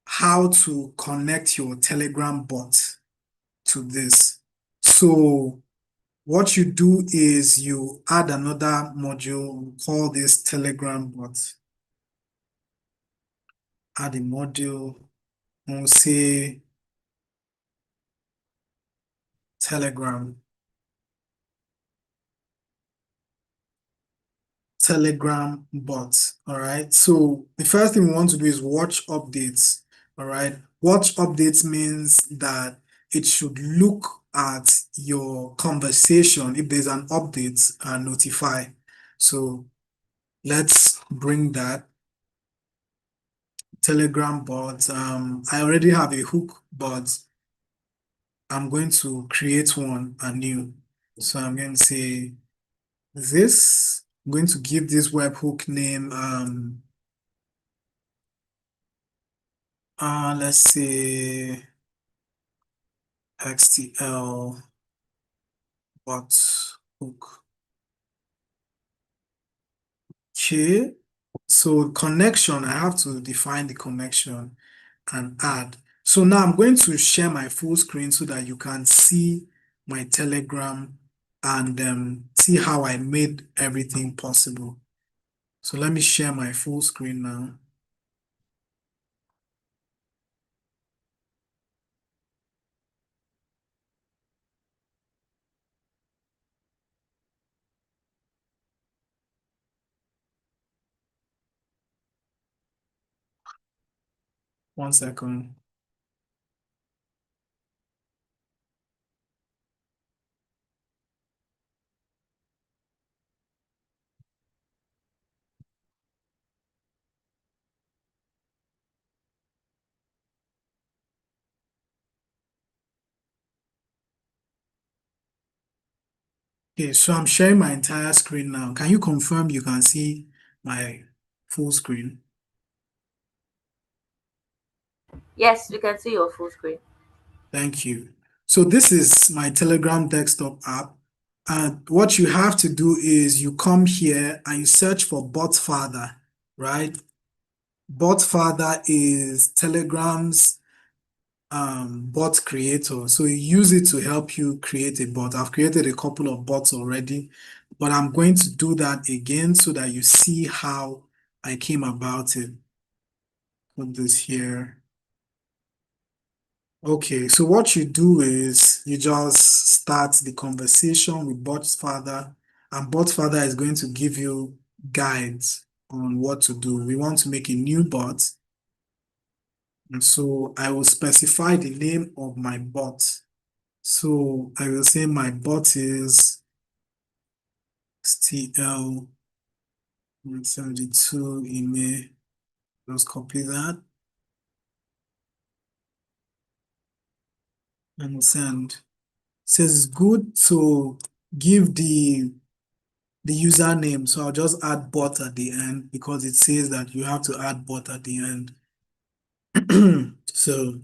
how to connect your Telegram bot to this. So what you do is you add another module, call this Telegram bot. Add a module, and we'll say Telegram bot. All right. So the first thing we want to do is watch updates. All right. Watch updates means that it should look at your conversation. If there's an update, and notify. So let's bring that Telegram bot. I already have a hook, but I'm going to create one anew. So I'm going to say this. I'm going to give this webhook name let's say XTL bot hook. Okay, so connection, I have to define the connection and add. So now I'm going to share my full screen so that you can see my Telegram and see how I made everything possible. So let me share my full screen now. One second. Okay, so I'm sharing my entire screen now. Can you confirm you can see my full screen? Yes, we can see your full screen. Thank you. So this is my Telegram desktop app. And what you have to do is you come here and you search for bot father, right? Bot Father is Telegram's bot creator. So you use it to help you create a bot. I've created a couple of bots already, but I'm going to do that again so that you see how I came about it. Put this here. Okay, so what you do is you just start the conversation with bot father, and bot father is going to give you guides on what to do. We want to make a new bot, and so I will specify the name of my bot. So I will say my bot is STL72 email. Just copy that and send. It says it's good to give the username. So I'll just add bot at the end because it says that you have to add bot at the end. So,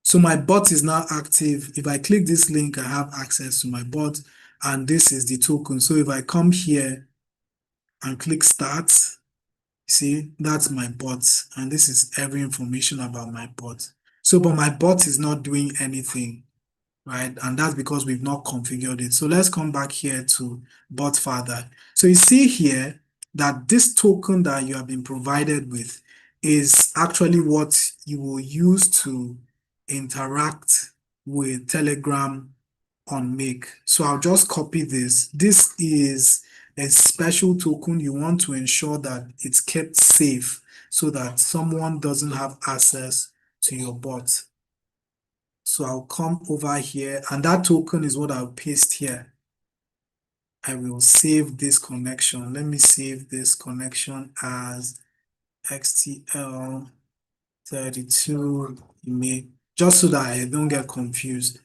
so my bot is now active. If I click this link, I have access to my bot, and this is the token. So if I come here and click start, see, that's my bot, and this is every information about my bot. So, but my bot is not doing anything, right? And that's because we've not configured it. So let's come back here to bot father. So you see here that this token that you have been provided with is actually what you will use to interact with Telegram on Make. So I'll just copy this. This is a special token. You want to ensure that it's kept safe so that someone doesn't have access to your bot. So I'll come over here, and that token is what I'll paste here. I will save this connection. Let me save this connection as XTL32 email, just so that I don't get confused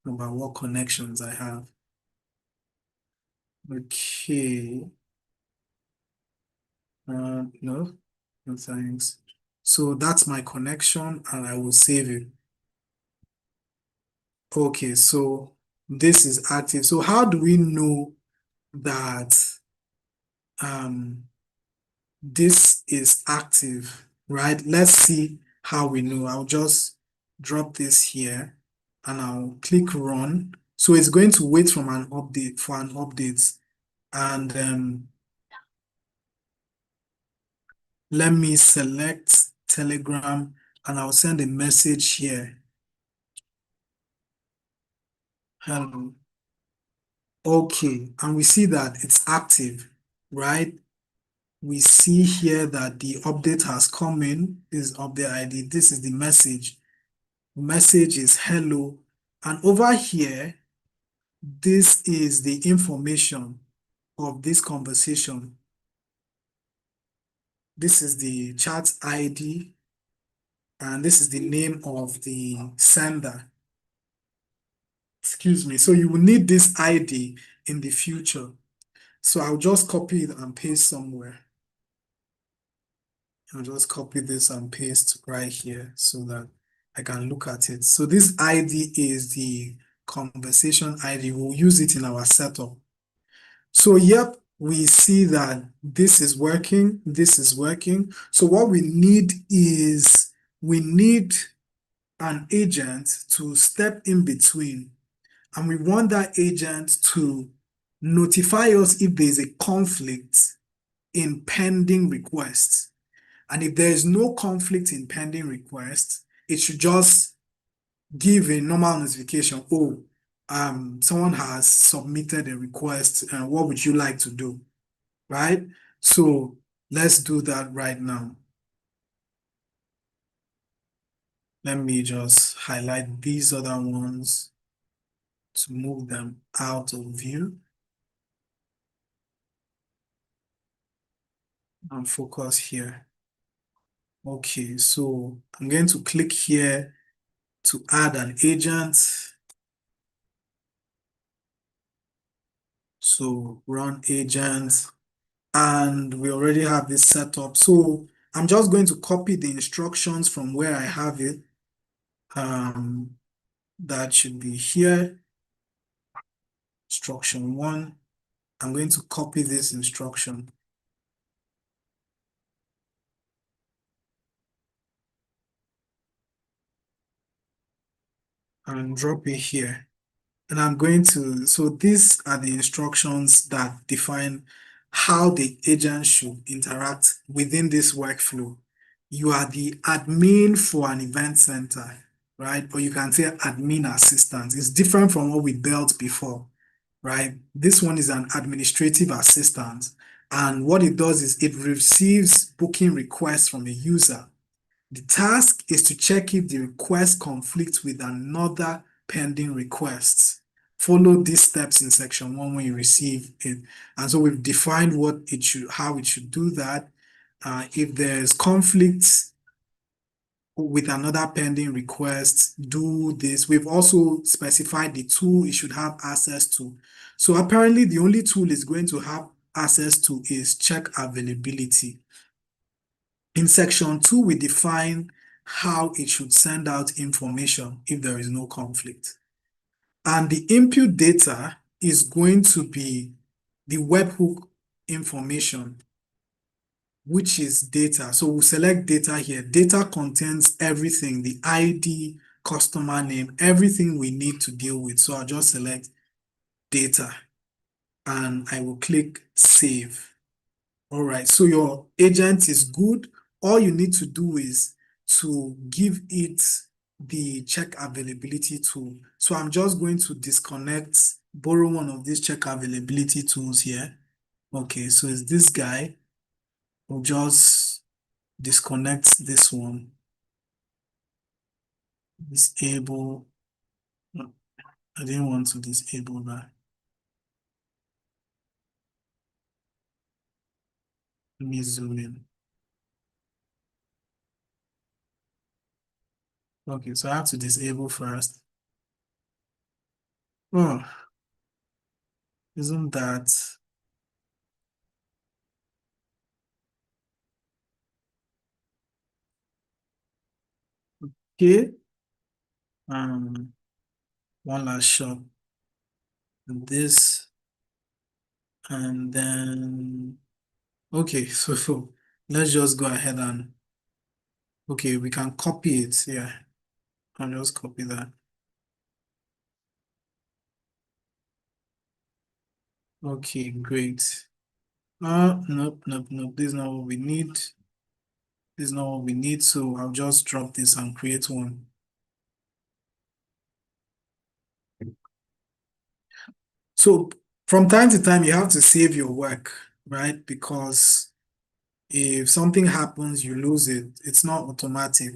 about what connections I have. Okay. No thanks. So that's my connection, and I will save it. Okay, so this is active. So how do we know that this is active, right? Let's see how we know. I'll just drop this here and I'll click run. So it's going to wait for an update. And let me select Telegram and I'll send a message here. Hello. Okay, and we see that it's active, right? We see here that the update has come in. This is update ID. This is the message. The message is hello. And over here, this is the information of this conversation. This is the chat ID, and this is the name of the sender. Excuse me. So you will need this ID in the future. So I'll just copy it and paste somewhere. I'll just copy this and paste right here so that I can look at it. So this ID is the conversation ID. We'll use it in our setup. So yep, we see that this is working, this is working. So what we need is we need an agent to step in between, and we want that agent to notify us if there's a conflict in pending requests. And if there is no conflict in pending requests, it should just give a normal notification. Oh, someone has submitted a request, and what would you like to do? Right? So let's do that right now. Let me just highlight these other ones to move them out of view and focus here. Okay, so I'm going to click here to add an agent. So run agent, and we already have this set up. So I'm just going to copy the instructions from where I have it. That should be here. Instruction 1. I'm going to copy this instruction. and drop it here. And I'm going to, so these are the instructions that define how the agent should interact within this workflow. You are the admin for an event center, right? Or you can say admin assistant. It's different from what we built before, right? This one is an administrative assistant. And what it does is it receives booking requests from a user. The task is to check if the request conflicts with another pending request. Follow these steps in section 1 when you receive it. And so we've defined how it should do that. If there's conflicts with another pending request, do this. We've also specified the tool it should have access to. So apparently the only tool it's going to have access to is check availability. In section 2, we define how it should send out information if there is no conflict. And the input data is going to be the webhook information, which is data. So we'll select data here. Data contains everything, the ID, customer name, everything we need to deal with. So I'll just select data and I will click save. All right, so your agent is good. All you need to do is to give it the check availability tool. So I'm just going to disconnect, borrow one of these check availability tools here. Okay, so it's this guy. We'll just disconnect this one. Disable. No, I didn't want to disable that. Let me zoom in. Okay, so I have to disable first. Oh, isn't that? Okay. One last shot. This, and then, okay, so let's just go ahead and, okay, we can copy it. Yeah, I'll just copy that. Okay, great. Nope. This is not what we need. This is not what we need. So I'll just drop this and create one. So from time to time, you have to save your work, right? Because if something happens, you lose it. It's not automatic.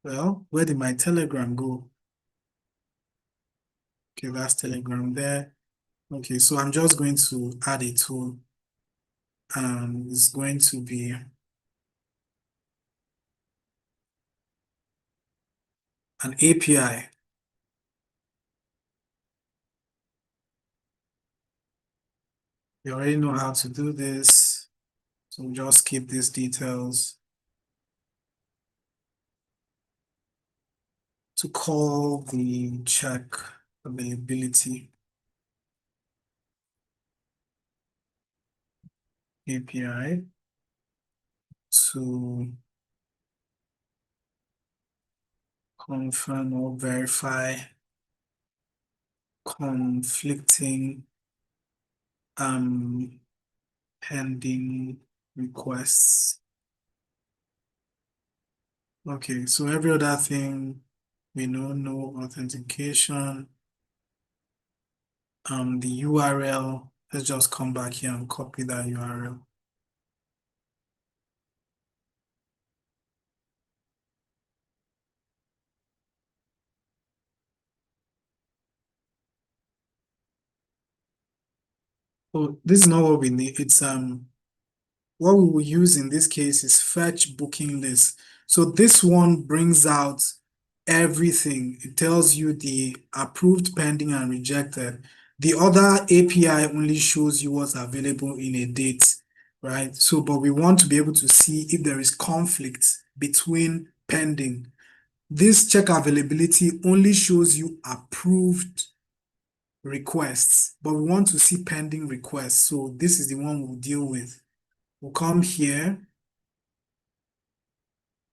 Well, where did my Telegram go? Okay, that's Telegram there. Okay, so I'm just going to add a tool. It's going to be an API. You already know how to do this. So just keep these details to call the check availability API to confirm or verify conflicting pending requests. Okay, so every other thing we know, no authentication. The URL, let's just come back here and copy that URL. So this is not what we need. It's what we will use in this case is fetch booking list. So this one brings out everything. It tells you the approved, pending, and rejected. The other API only shows you what's available in a date, right? So, but we want to be able to see if there is conflict between pending. This check availability only shows you approved requests, but we want to see pending requests. So this is the one we'll deal with. We'll come here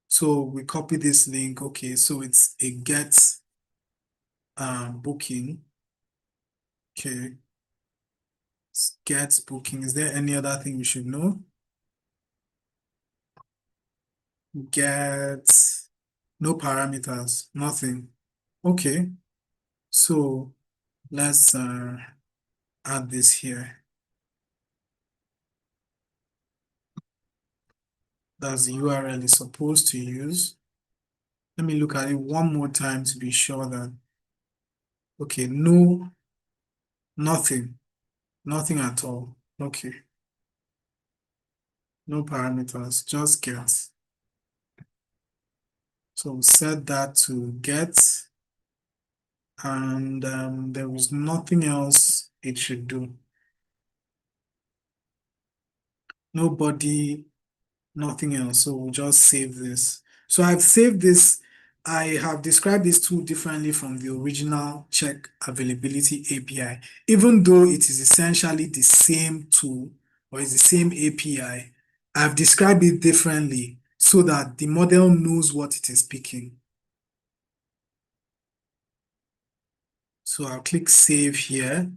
So we copy this link. Okay, so it's a get booking. Okay, get booking. Is there any other thing we should know? Get no parameters, nothing. Okay, so let's add this here. That's the URL is supposed to use. Let me look at it one more time to be sure that, okay, no, nothing, nothing at all. Okay, no parameters, just get. So set that to get, and there is nothing else it should do. Nobody, nothing else. So we'll just save this. So I've saved this. I have described this tool differently from the original check availability API, even though it is essentially the same tool or it's the same API. I've described it differently so that the model knows what it is picking. So I'll click save here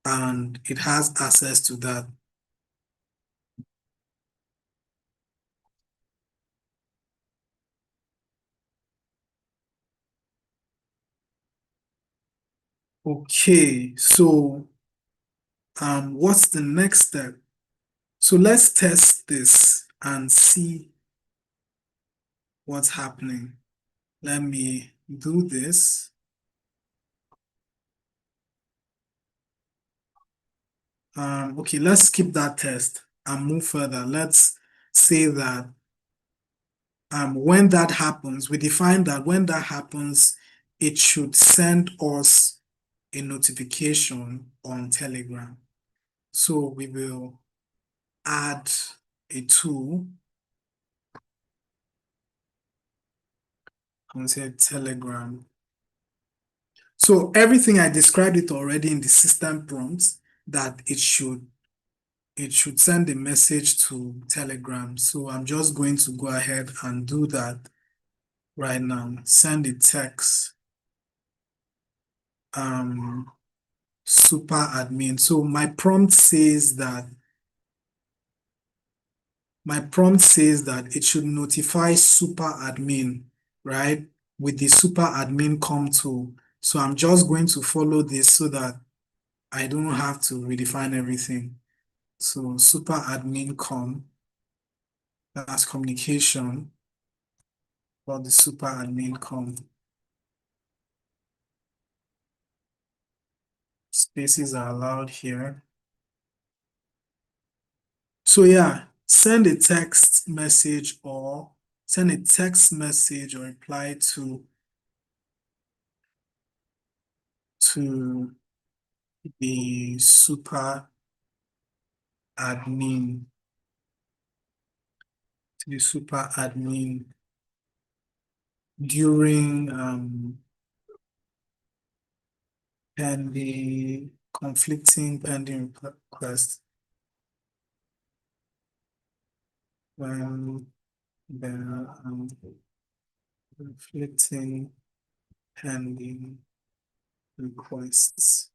and it has access to that. Okay, so what's the next step? So let's test this and see what's happening. Let me do this. Okay, let's skip that test and move further. Let's say that when that happens, we define that when that happens, it should send us a notification on Telegram. So we will add a tool and say Telegram. So everything I described it already in the system prompts that it should send a message to Telegram. So I'm just going to go ahead and do that right now. Send a text. Super admin. So my prompt says that it should notify super admin, right? With the super admin com tool. So I'm just going to follow this so that I don't have to redefine everything. So super admin com, that's communication for the super admin com. Spaces are allowed here. So yeah, send a text message or reply to the super admin, during pending request when the conflicting pending requests.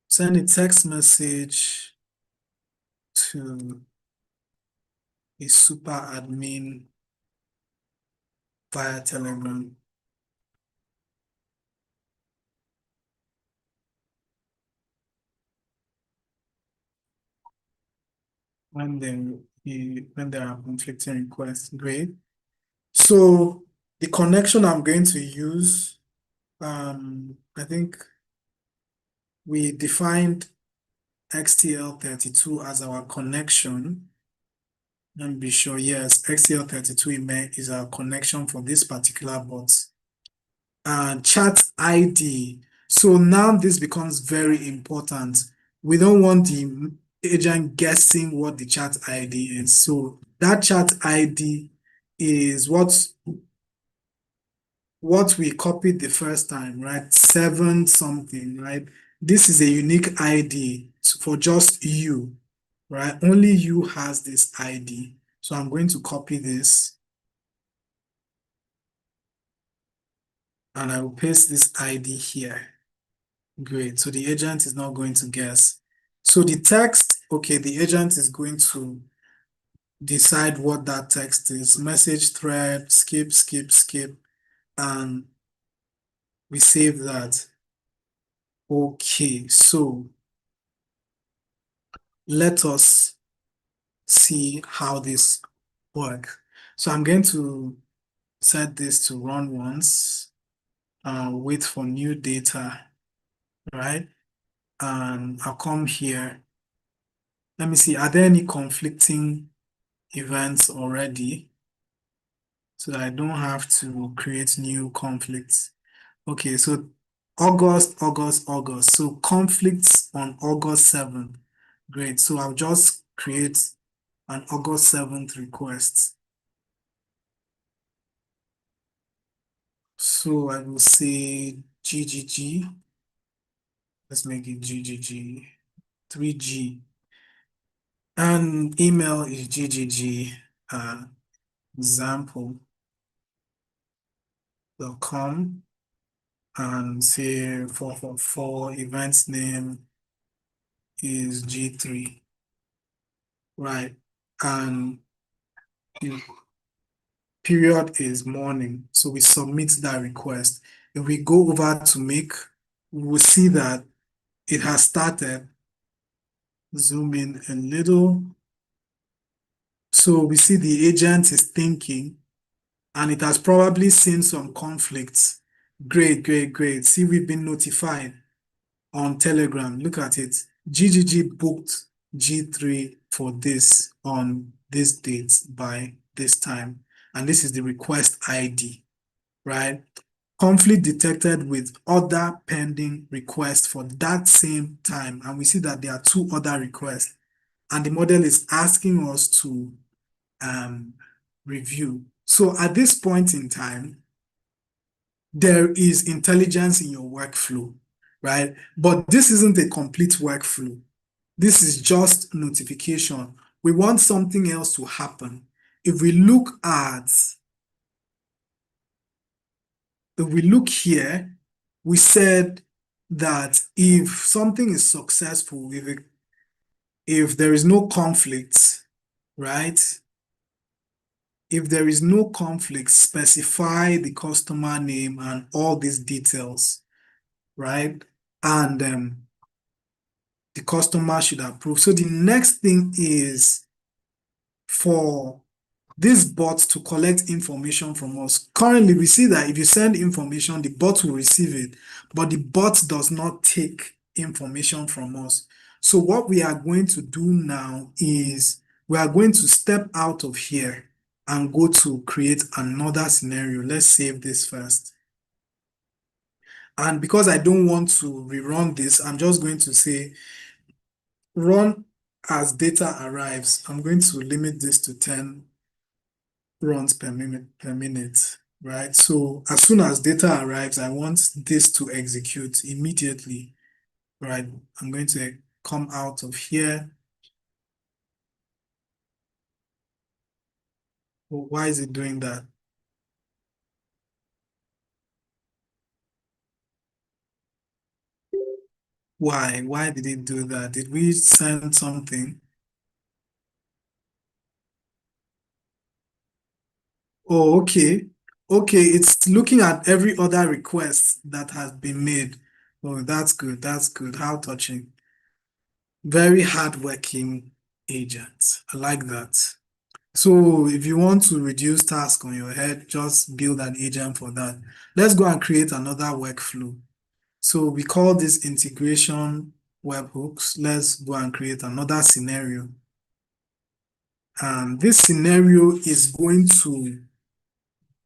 Send a text message to a super admin via Telegram. When there are conflicting requests. Great. So the connection I'm going to use, I think we defined XTL32 as our connection. Let me be sure. Yes, XTL32 is our connection for this particular bot. Chat ID. So now this becomes very important. We don't want the agent guessing what the chat ID is. So that chat ID is what we copied the first time, right? 7 something, right? This is a unique ID for just you. right? Only you has this ID. So I'm going to copy this and I will paste this ID here. Great. So the agent is not going to guess. So the text, okay, the agent is going to decide what that text is. Message thread, skip, skip, skip, and we save that. Okay, so let us see how this works. So I'm going to set this to run once, wait for new data, right? And I'll come here. Let me see, are there any conflicting events already so that I don't have to create new conflicts? Okay, so August, August, August. So conflicts on August 7th. Great. So I'll just create an August 7th request. So I will say GGG. Let's make it GGG 3G. And email is GGG example.com and say 444 events name is G3. Right. And the period is morning. So we submit that request. If we go over to make, we will see that it has started. Zoom in a little. So we see the agent is thinking and it has probably seen some conflicts. Great, great, great. See, we've been notified on Telegram. Look at it. GGG booked G3 for this on this date by this time. And this is the request ID, right? Conflict detected with other pending requests for that same time. And we see that there are two other requests. And the model is asking us to review. So at this point in time, there is intelligence in your workflow, right? But this isn't a complete workflow. This is just notification. We want something else to happen. If we look here, we said that if something is successful, if there is no conflict, right? If there is no conflict, specify the customer name and all these details, right? And the customer should approve. So the next thing is for this bot to collect information from us. Currently, we see that if you send information, the bot will receive it, but the bot does not take information from us. So what we are going to do now is we are going to step out of here and go to create another scenario. Let's save this first. And because I don't want to rerun this, I'm just going to say run as data arrives. I'm going to limit this to 10 runs per minute, right? So as soon as data arrives, I want this to execute immediately, right? I'm going to come out of here. Well, why is it doing that? Why? Why did it do that? Did we send something? Oh, okay. Okay, it's looking at every other request that has been made. Oh, that's good. That's good. How touching. Very hardworking agent. I like that. So if you want to reduce tasks on your head, just build an agent for that. Let's go and create another workflow. So we call this integration webhooks. Let's go and create another scenario. And this scenario is going to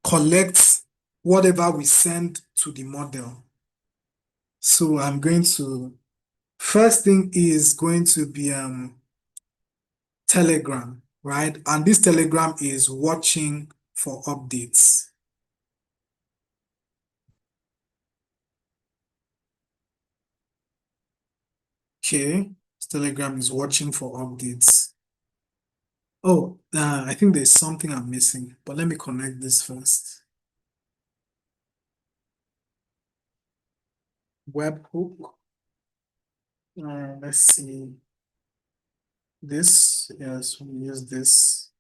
collect whatever we send to the model. So I'm going to, first thing is going to be Telegram, right? And this Telegram is watching for updates. Okay, Telegram is watching for updates. Oh, I think there's something I'm missing, but let me connect this first. Webhook. Let's see. This, yes, we use this.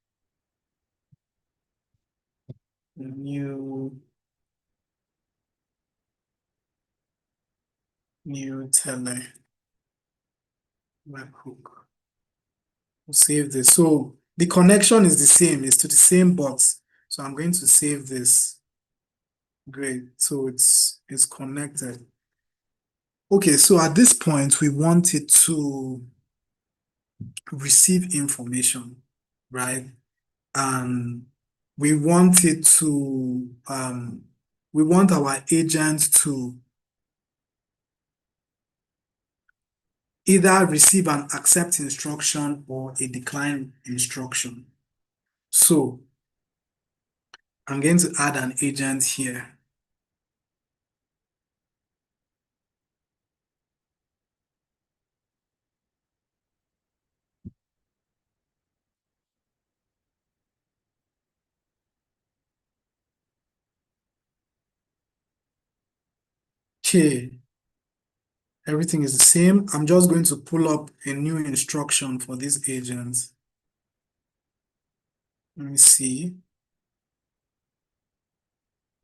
New tele webhook. We'll save this. So the connection is the same, it's to the same box. So I'm going to save this. Great. So it's connected. Okay, so at this point, we want it to receive information, right? And we want it to we want our agent to either receive an accept instruction or a decline instruction. So I'm going to add an agent here. Okay, everything is the same. I'm just going to pull up a new instruction for this agent. Let me see.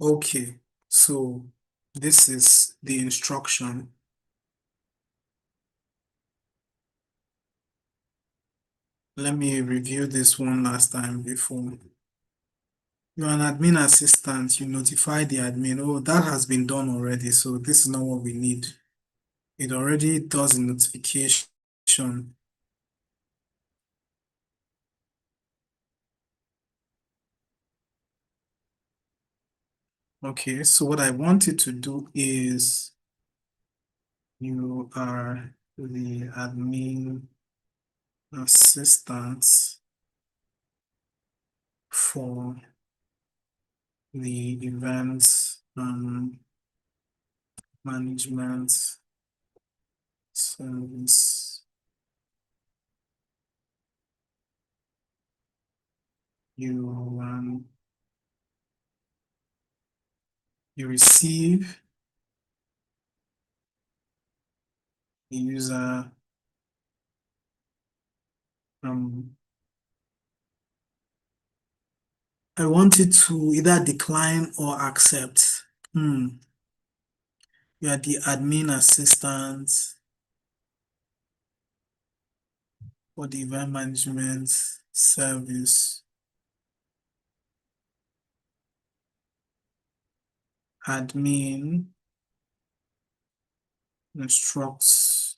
Okay, so this is the instruction. Let me review this one last time before. You're an admin assistant, you notify the admin. Oh, that has been done already, so this is not what we need. It already does a notification. Okay, so what I want it to do is you are the admin assistant for the events management service. You you receive the user I want it to either decline or accept. You are the admin assistant for the event management service. Admin instructs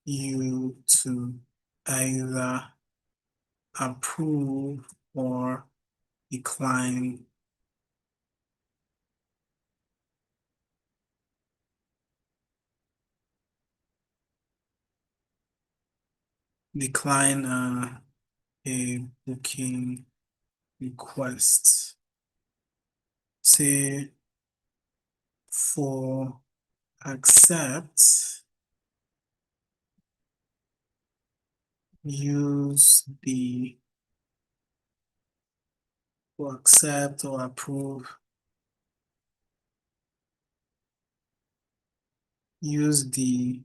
you to either approve or decline. Decline a booking request. Say for accept, use the for accept or approve, use the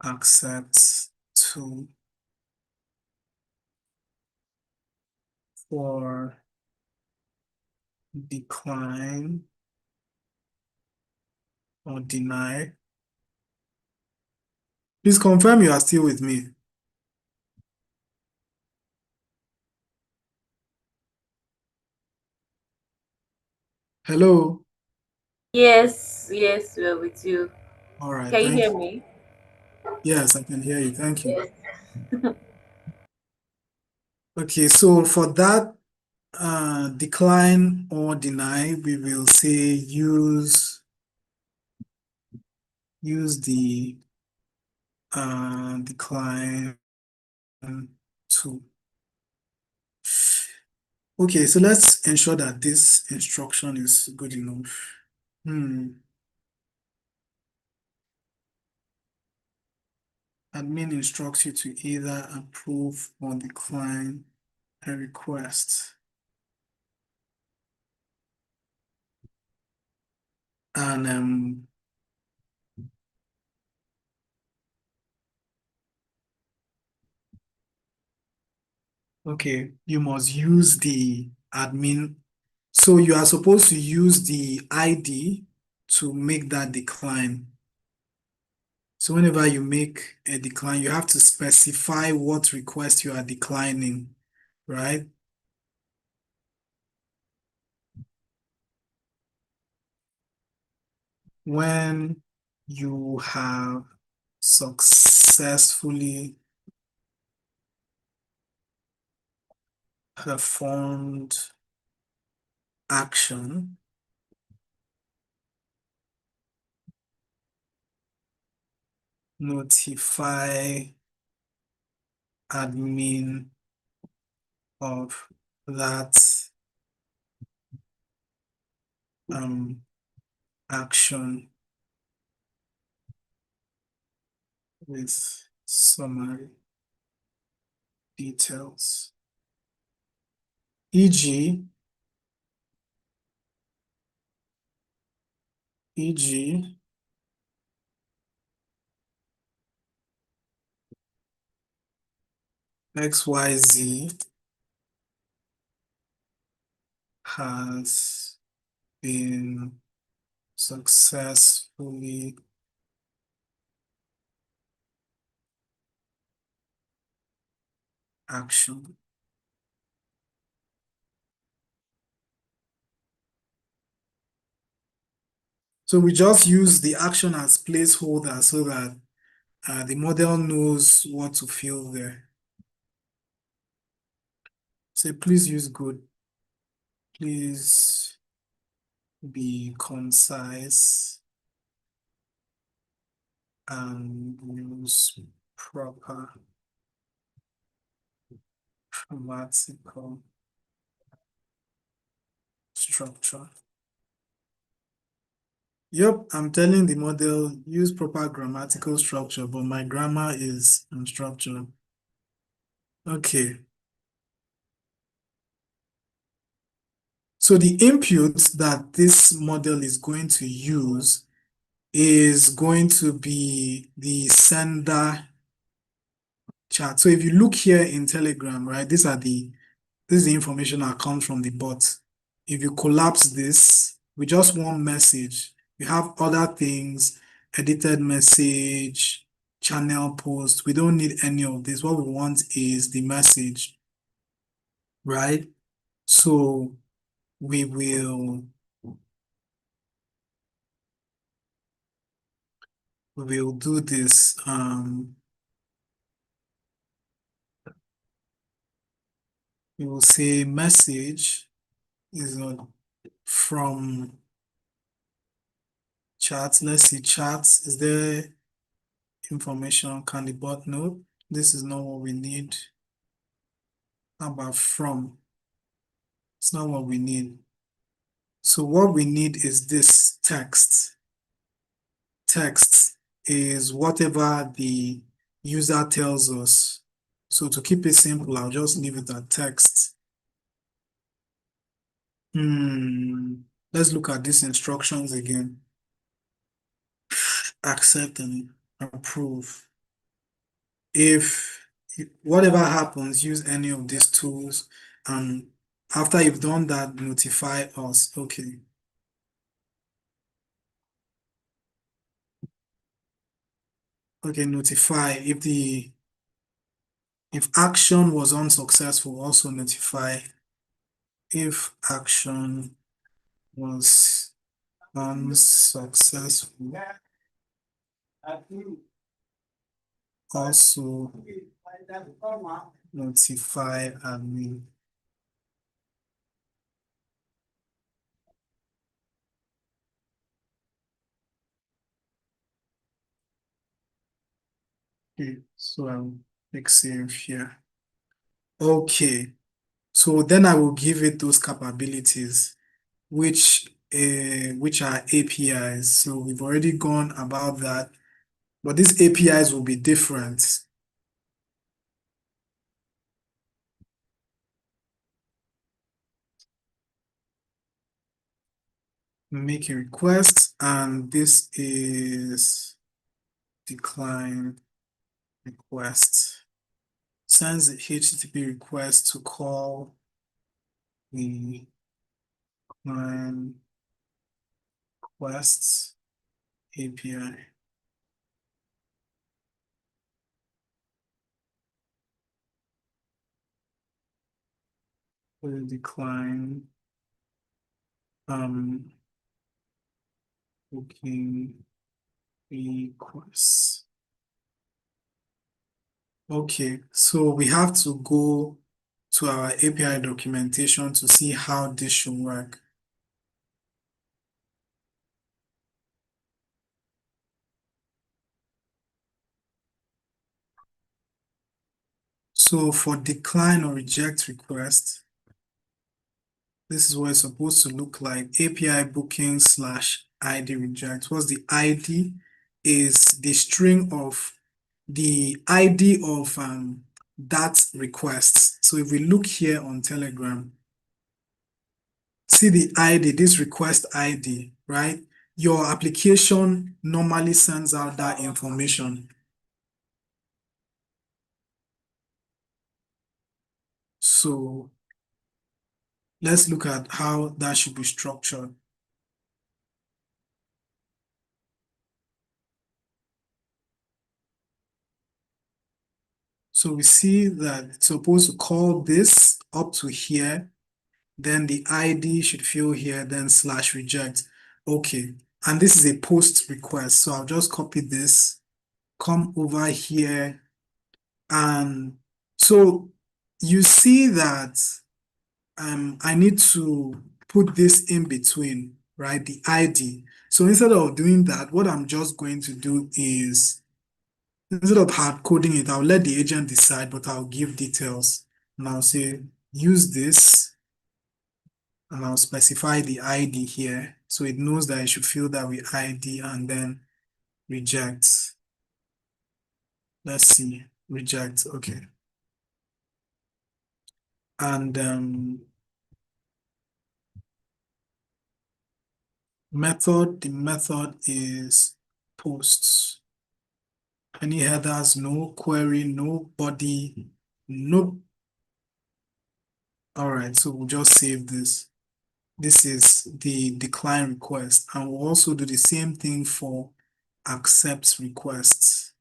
accept to for decline or deny. Please confirm you are still with me. Hello. Yes, yes, we're with you. All right, Can you thank hear you. me? Yes, I can hear you. Thank you. Yes. Okay, so for that decline or deny, we will say use the decline to. Okay, so let's ensure that this instruction is good enough. admin instructs you to either approve or decline a request. And okay, you must use the admin. So you are supposed to use the ID to make that decline. So whenever you make a decline, you have to specify what request you are declining, right? When you have successfully performed action, notify admin of that action with summary details. E.g., XYZ has been successfully action. So we just use the action as placeholder so that the model knows what to fill there. So please use good. Please be concise and use proper grammatical structure. Yep, I'm telling the model use proper grammatical structure, but my grammar is unstructured. Okay. So the inputs that this model is going to use is going to be the sender chat. So if you look here in Telegram, right, this is the information that comes from the bot. If you collapse this with just one message, you have other things, edited message, channel post. We don't need any of this. What we want is the message, right? So we will do this. We will say message is from chat. Let's see chat. Is there information? Can the bot know? This is not what we need. How about from? It's not what we need. So what we need is this text. Text is whatever the user tells us. So to keep it simple, I'll just leave it at text. Let's look at these instructions again. Accept and approve. If whatever happens, use any of these tools, and after you've done that, notify us. Okay. Okay, notify. If action was unsuccessful, also notify. If action was unsuccessful, also notify admin. Okay, so I'll click save here. Okay, so then I will give it those capabilities, which are APIs. So we've already gone about that. but these APIs will be different. Make a request, and this is decline request. Sends the HTTP request to call the decline requests API. Will decline booking requests. Okay, so we have to go to our API documentation to see how this should work. So for decline or reject request, this is what it's supposed to look like. API booking / ID reject. What's the ID? Is the string of the ID of that request. So if we look here on Telegram, see the ID, this request ID, right? Your application normally sends out that information. So let's look at how that should be structured. So we see that it's supposed to call this up to here, then the ID should fill here, then / reject. Okay, and this is a post request. So I'll just copy this, come over here, and so you see that I need to put this in between, right? The ID. So instead of doing that, what I'm just going to do is, instead of hard coding it, I'll let the agent decide, but I'll give details. And I'll say, use this, and I'll specify the ID here. So it knows that it should fill that with ID and then reject. Let's see, reject, okay. And the method is posts. Any headers, no query, no body, no. All right, so we'll just save this. This is the decline request, and we'll also do the same thing for accept requests.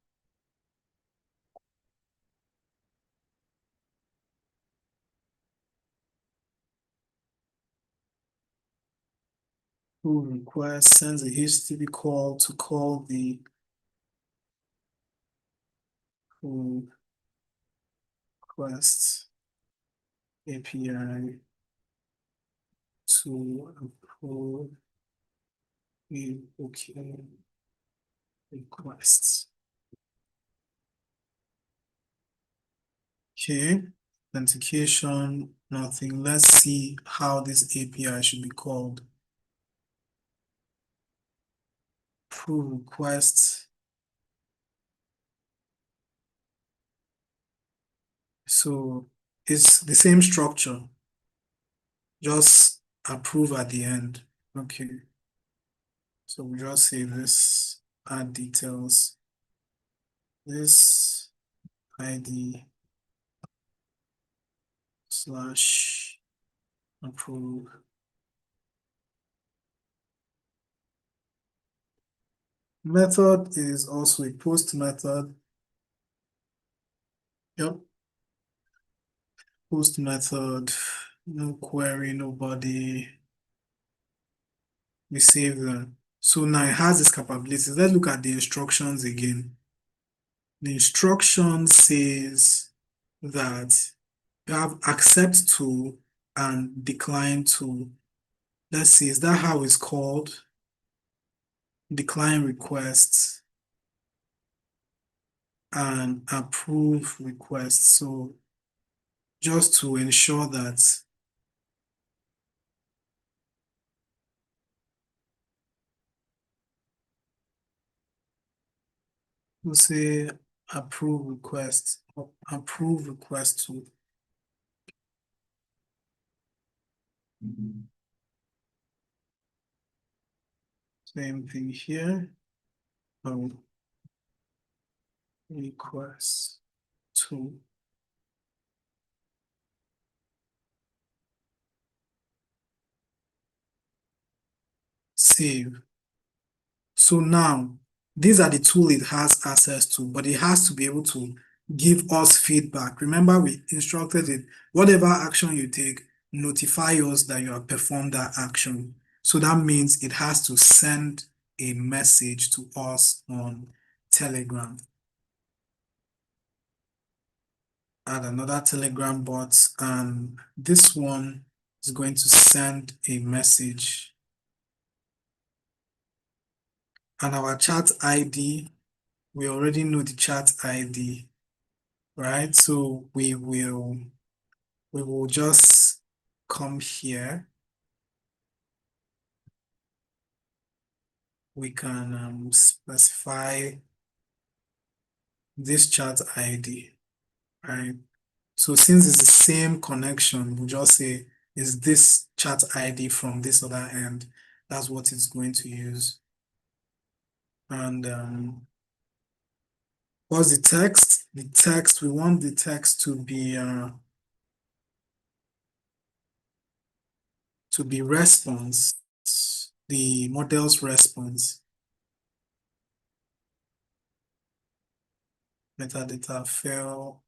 Pull request sends a HTTP call to call the pull request API to pull the OK requests. Okay, authentication, nothing. Let's see how this API should be called. Pull request. So it's the same structure, just approve at the end. Okay. So we just save this, add details. This ID / approve. Method is also a post method. Yep. Post method, no query, no body. We save them. So now it has this capabilities. Let's look at the instructions again. The instruction says that you have accept to and decline to. Let's see, is that how it's called? Decline requests and approve requests. So just to ensure that We'll say approve request or approve request to. Same thing here. Request to. Save. So now, these are the tools it has access to, but it has to be able to give us feedback. Remember, we instructed it, whatever action you take, notify us that you have performed that action. So that means it has to send a message to us on Telegram. Add another Telegram bot, and this one is going to send a message. And our chat ID, we already know the chat ID, right? So we will just come here. We can specify this chat ID, right? So since it's the same connection, we'll just say, is this chat ID from this other end? That's what it's going to use. And what's the text? The text, we want the text to be response, the model's response. Metadata fail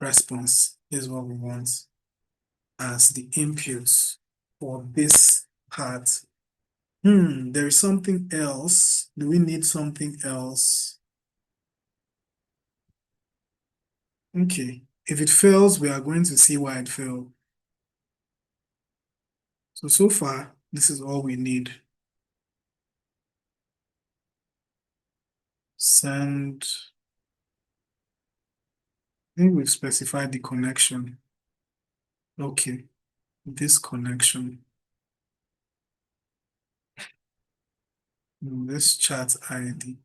response is what we want as the inputs for this part. There is something else. Do we need something else? Okay, if it fails, we are going to see why it failed. So far, this is all we need. Send. I think we've specified the connection. Okay, this connection. This chat ID.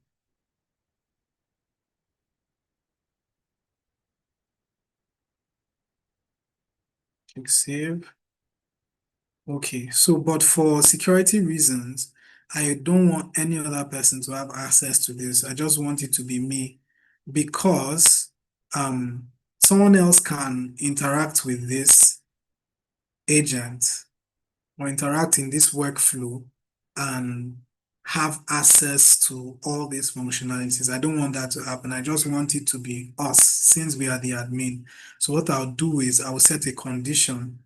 Click save. Okay, so but for security reasons, I don't want any other person to have access to this. I just want it to be me because someone else can interact with this agent or interact in this workflow and have access to all these functionalities. I don't want that to happen. I just want it to be us since we are the admin. So what I'll do is I'll set a condition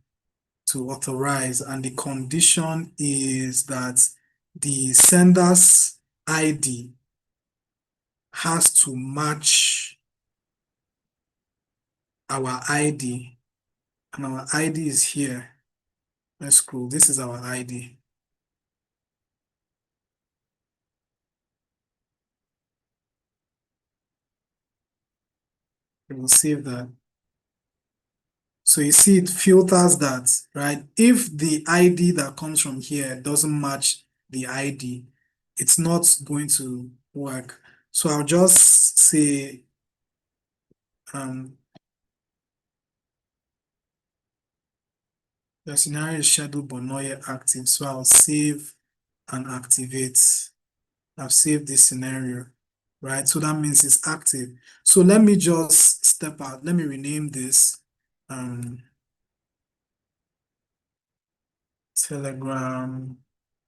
to authorize, and the condition is that the sender's ID has to match our ID, and our ID is here. Let's scroll. This is our ID. We will save that. So you see it filters that, right? If the ID that comes from here doesn't match the ID, it's not going to work. So I'll just say the scenario is scheduled but not yet active. So I'll save and activate. I've saved this scenario, right? So that means it's active. So let me just step out. Let me rename this Telegram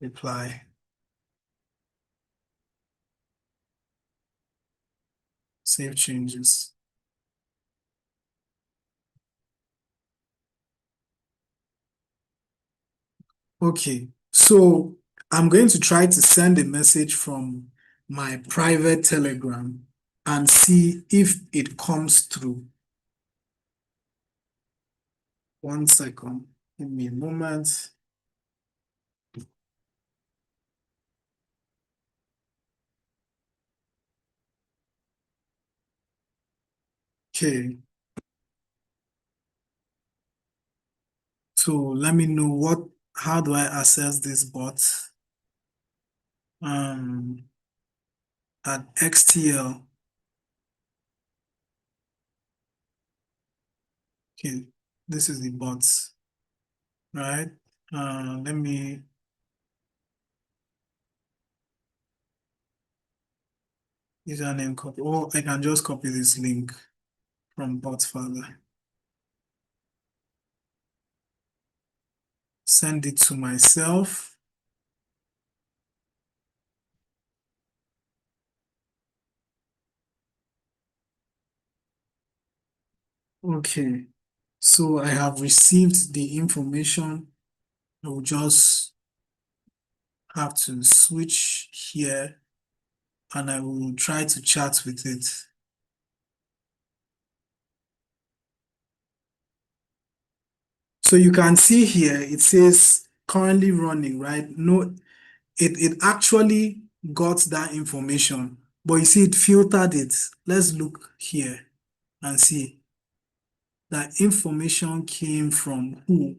reply. Save changes. Okay, so I'm going to try to send a message from my private Telegram and see if it comes through. 1 second, give me a moment. Okay. So let me know how do I access this bot? At XTL, Okay, this is the bots, right? Let me username copy, or I can just copy this link from bot further. Send it to myself. Okay, so I have received the information. I will just have to switch here and I will try to chat with it. So you can see here, it says currently running, right? No, it actually got that information, but you see it filtered it. Let's look here and see that information came from who?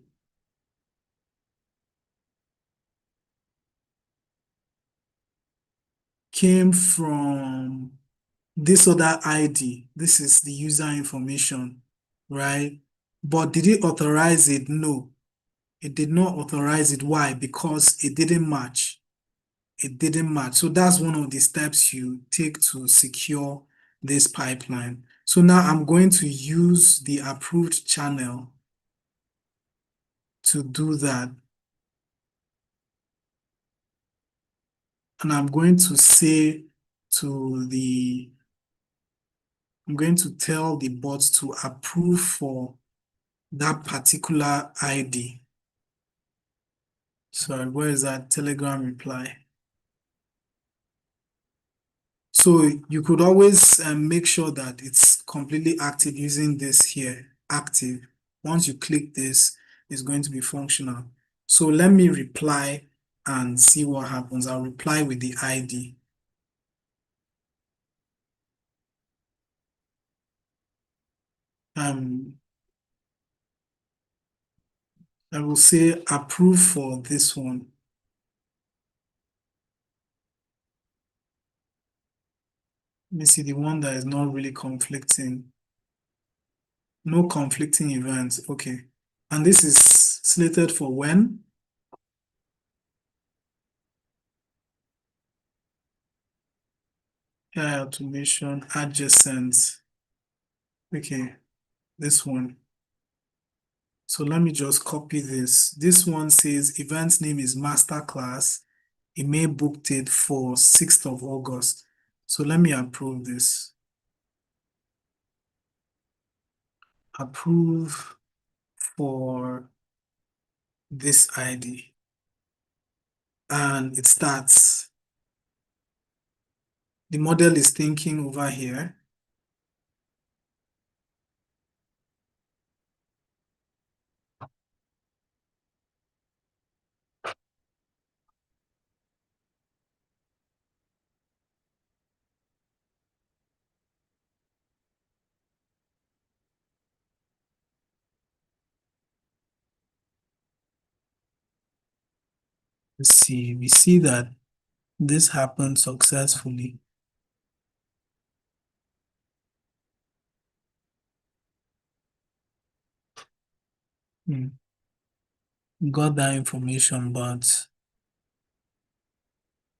Came from this other ID. This is the user information, right? But did it authorize it? No, it did not authorize it. Why? Because it didn't match. It didn't match. So that's one of the steps you take to secure this pipeline. So now I'm going to use the approved channel to do that. And I'm going to say to the, I'm going to tell the bot to approve for that particular ID. Sorry, where is that Telegram reply? So you could always make sure that it's completely active using this here, active. Once you click this, it's going to be functional. So let me reply and see what happens. I'll reply with the ID. I will say approve for this one. Let me see the one that is not really conflicting. No conflicting events. Okay. And this is slated for when? AI automation adjacent. Okay, this one. So let me just copy this. This one says event name is Masterclass. Email book date for 6th of August. So let me approve this. Approve for this ID. And it starts. The model is thinking over here. Let's see, we see that this happened successfully. Got that information, but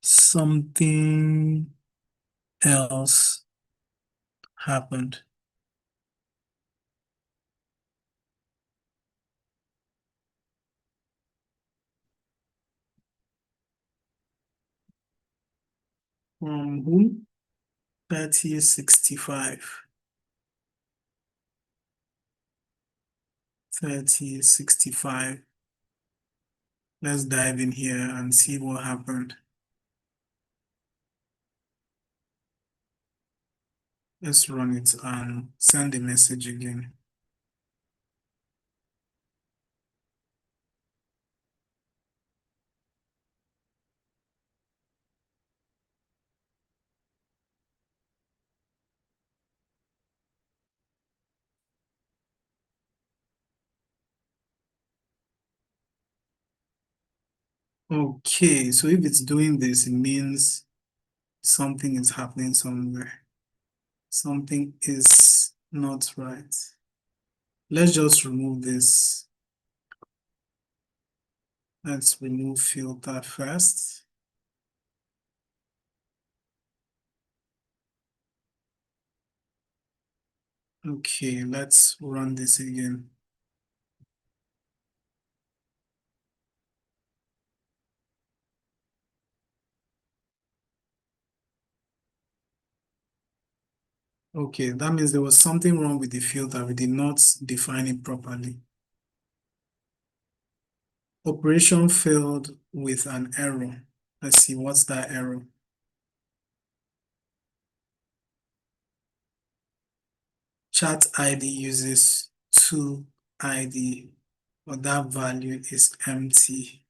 something else happened. From whom? 3065. 3065. Let's dive in here and see what happened. Let's run it and send a message again. Okay, so if it's doing this, it means something is happening somewhere. Something is not right. Let's just remove this. Let's remove filter first. Okay, let's run this again. Okay, that means there was something wrong with the filter. We did not define it properly. Operation failed with an error. Let's see, what's that error? Chat ID uses 2ID, but that value is empty.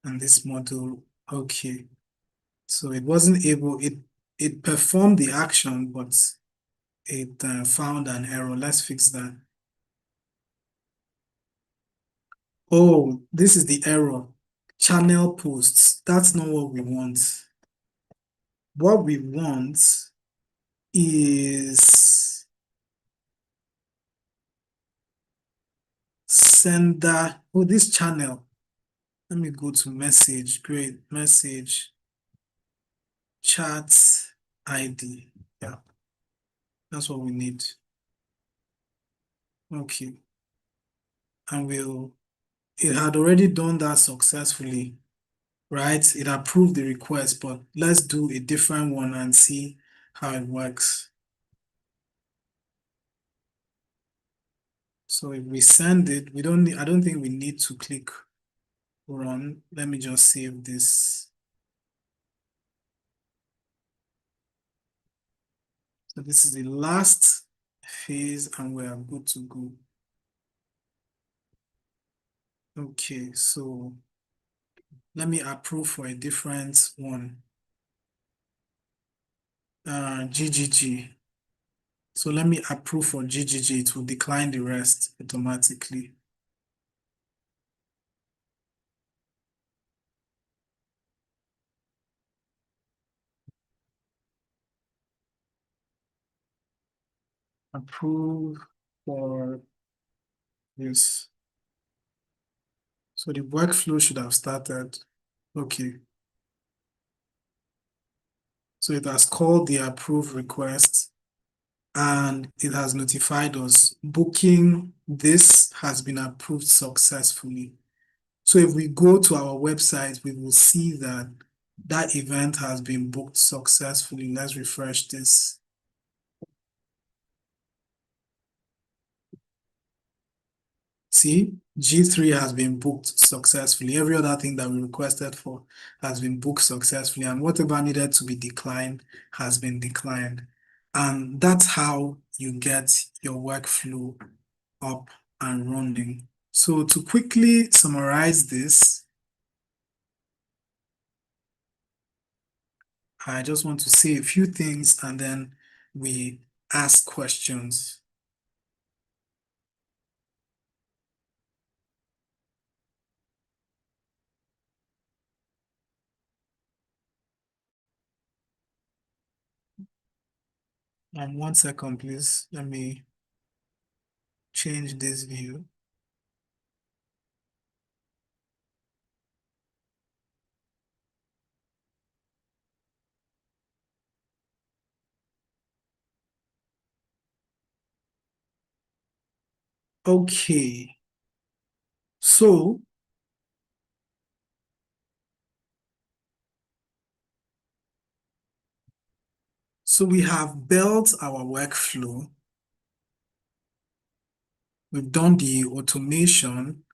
And this model, okay. So it wasn't able, it performed the action, but it found an error. Let's fix that. Oh, this is the error. Channel posts. That's not what we want. What we want is sender. Oh, this channel. Let me go to message. Great. Message. Chat ID. Yeah, that's what we need. Okay. And it had already done that successfully, right? It approved the request, but let's do a different one and see how it works. So if we send it, we don't need, I don't think we need to click run. Let me just save this. So this is the last phase and we are good to go. Okay, so let me approve for a different one. GGG. So let me approve for GGG. It will decline the rest automatically. Approve for this. So the workflow should have started. Okay. So it has called the approve request and it has notified us booking this has been approved successfully. So if we go to our website, we will see that that event has been booked successfully. Let's refresh this. See, G3 has been booked successfully. Every other thing that we requested for has been booked successfully, and whatever needed to be declined has been declined. And that's how you get your workflow up and running. So to quickly summarize this, I just want to say a few things and then we ask questions. And 1 second, please. Let me change this view. Okay. So we have built our workflow. We've done the automation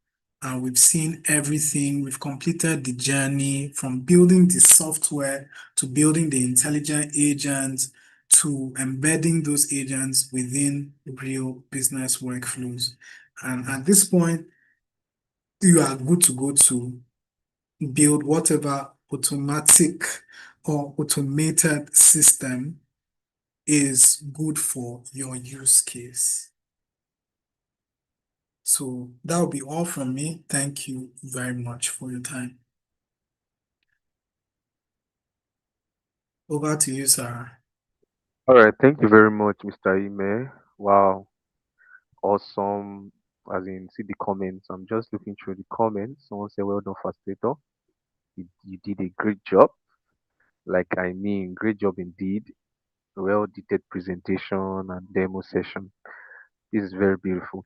and we've seen everything. We've completed the journey from building the software to building the intelligent agents to embedding those agents within real business workflows. And at this point, you are good to go to build whatever automatic or automated system is good for your use case. So that will be all from me. Thank you very much for your time. Over to you, Sarah. All right, thank you very much, Mr. Ime. Wow, awesome. As in, see the comments. I'm just looking through the comments. Someone said, "Well done, facilitator. You did a great job. Like, I mean, great job indeed. Well detailed presentation and demo session. This is very beautiful."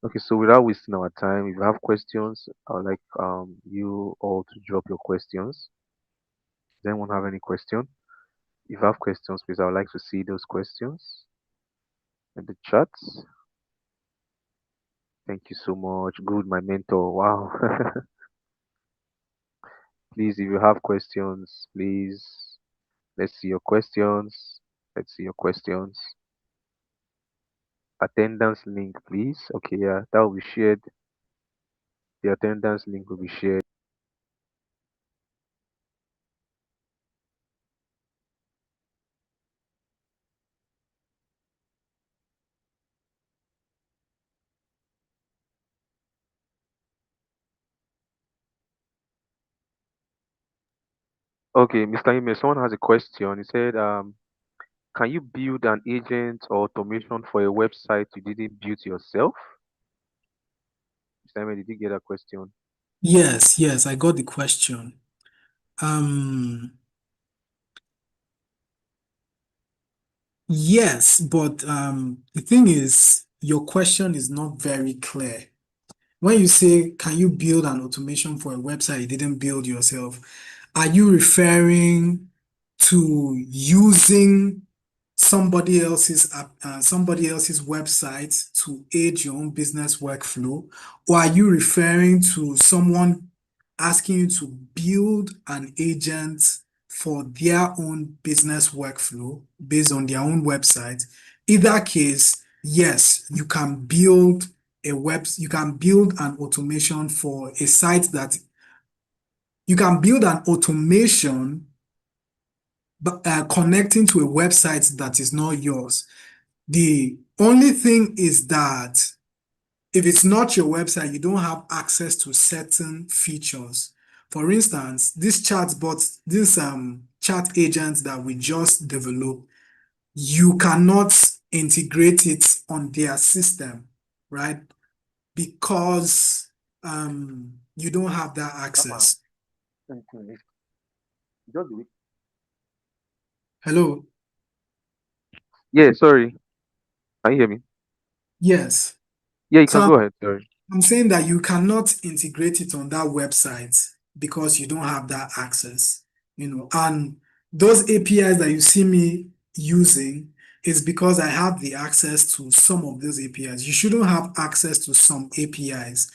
Okay, so without wasting our time, if you have questions, I would like you all to drop your questions. Does anyone have any question? If you have questions, please, I would like to see those questions in the chat. Thank you so much. Good, my mentor. Wow. Please, if you have questions, please, let's see your questions. Let's see your questions. Attendance link, please. Okay, yeah, that will be shared. The attendance link will be shared. Okay, Mr. Ime, someone has a question. He said, can you build an agent or automation for a website you didn't build yourself? Mr. Ime, did you get that question? Yes, I got the question. Yes, but the thing is, your question is not very clear. When you say, can you build an automation for a website you didn't build yourself, are you referring to using somebody else's website to aid your own business workflow, or are you referring to someone asking you to build an agent for their own business workflow based on their own website? Either case, yes, you can build an automation for a site that you can build an automation connecting to a website that is not yours. The only thing is that if it's not your website, you don't have access to certain features. For instance, this chat agent that we just developed, you cannot integrate it on their system, right? Because you don't have that access. Hello? Yeah, sorry. Can you hear me? Yes. Yeah, you can So go ahead. Sorry. I'm saying that you cannot integrate it on that website because you don't have that access, and those APIs that you see me using is because I have the access to some of those APIs. You shouldn't have access to some APIs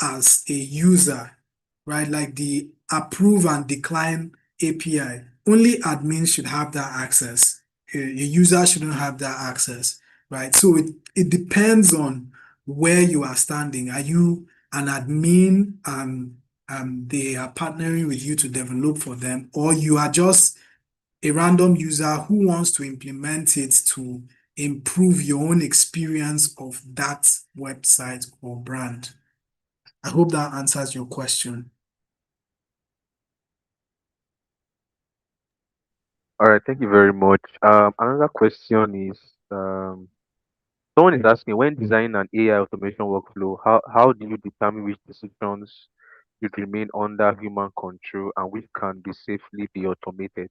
as a user, right? Like the approve and decline API. Only admins should have that access. A user shouldn't have that access, right? So it depends on where you are standing. Are you an admin and they are partnering with you to develop for them, or you are just a random user who wants to implement it to improve your own experience of that website or brand? I hope that answers your question. All right, thank you very much. Another question is, someone is asking, when designing an AI automation workflow, how do you determine which decisions should remain under human control and which can be safely be automated?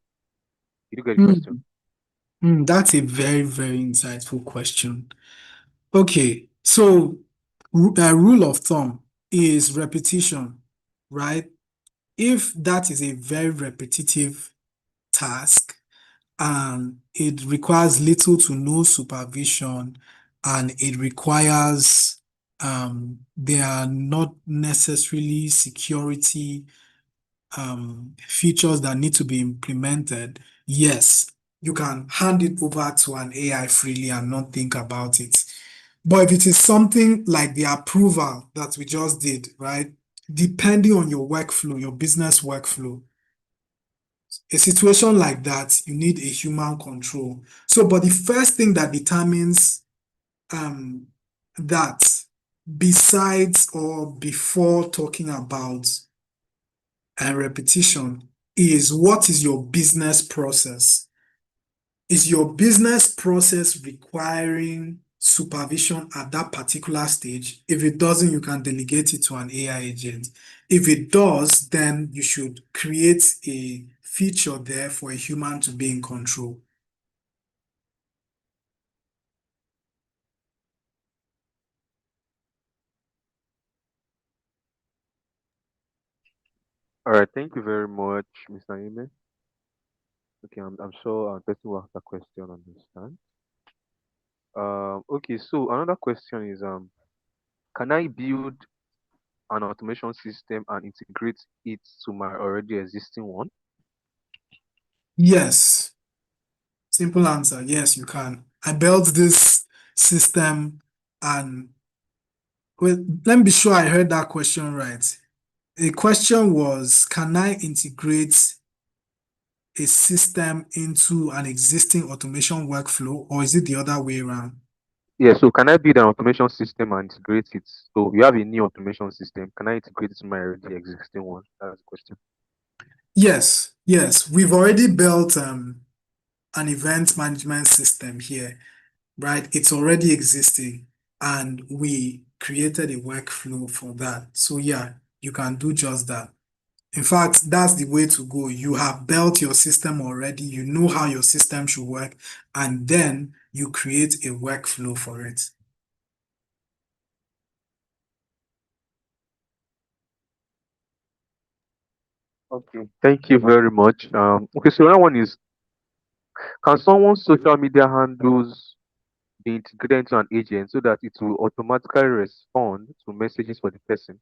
Did you get the question? That's a very, very insightful question. Okay, so a rule of thumb is repetition, right? If that is a very repetitive task and it requires little to no supervision and it requires there are not necessarily security features that need to be implemented, yes, you can hand it over to an AI freely and not think about it. But if it is something like the approval that we just did, right? Depending on your workflow, your business workflow, a situation like that, you need a human control. So, but the first thing that determines um, that, besides or before talking about and repetition, is what is your business process? Is your business process requiring supervision at that particular stage. If it doesn't, you can delegate it to an AI agent. If it does, then you should create a feature there for a human to be in control. All right, thank you very much, Mr. Ime. Okay, I'm sure person who asked that question understand. Okay, so another question is can I build an automation system and integrate it to my already existing one? Yes, simple answer. Yes, you can. I built this system and well, let me be sure I heard that question right. The question was, can I integrate a system into an existing automation workflow, or is it the other way around? Yeah, so can I build an automation system and integrate it? So we have a new automation system. Can I integrate it to my already existing one? That's the question. Yes, yes. We've already built an event management system here, right? It's already existing, and we created a workflow for that. So yeah, you can do just that. In fact, that's the way to go. You have built your system already, you know how your system should work, and then you create a workflow for it. Okay, thank you very much. Okay, so that one is, can someone's social media handles be integrated into an agent so that it will automatically respond to messages for the person?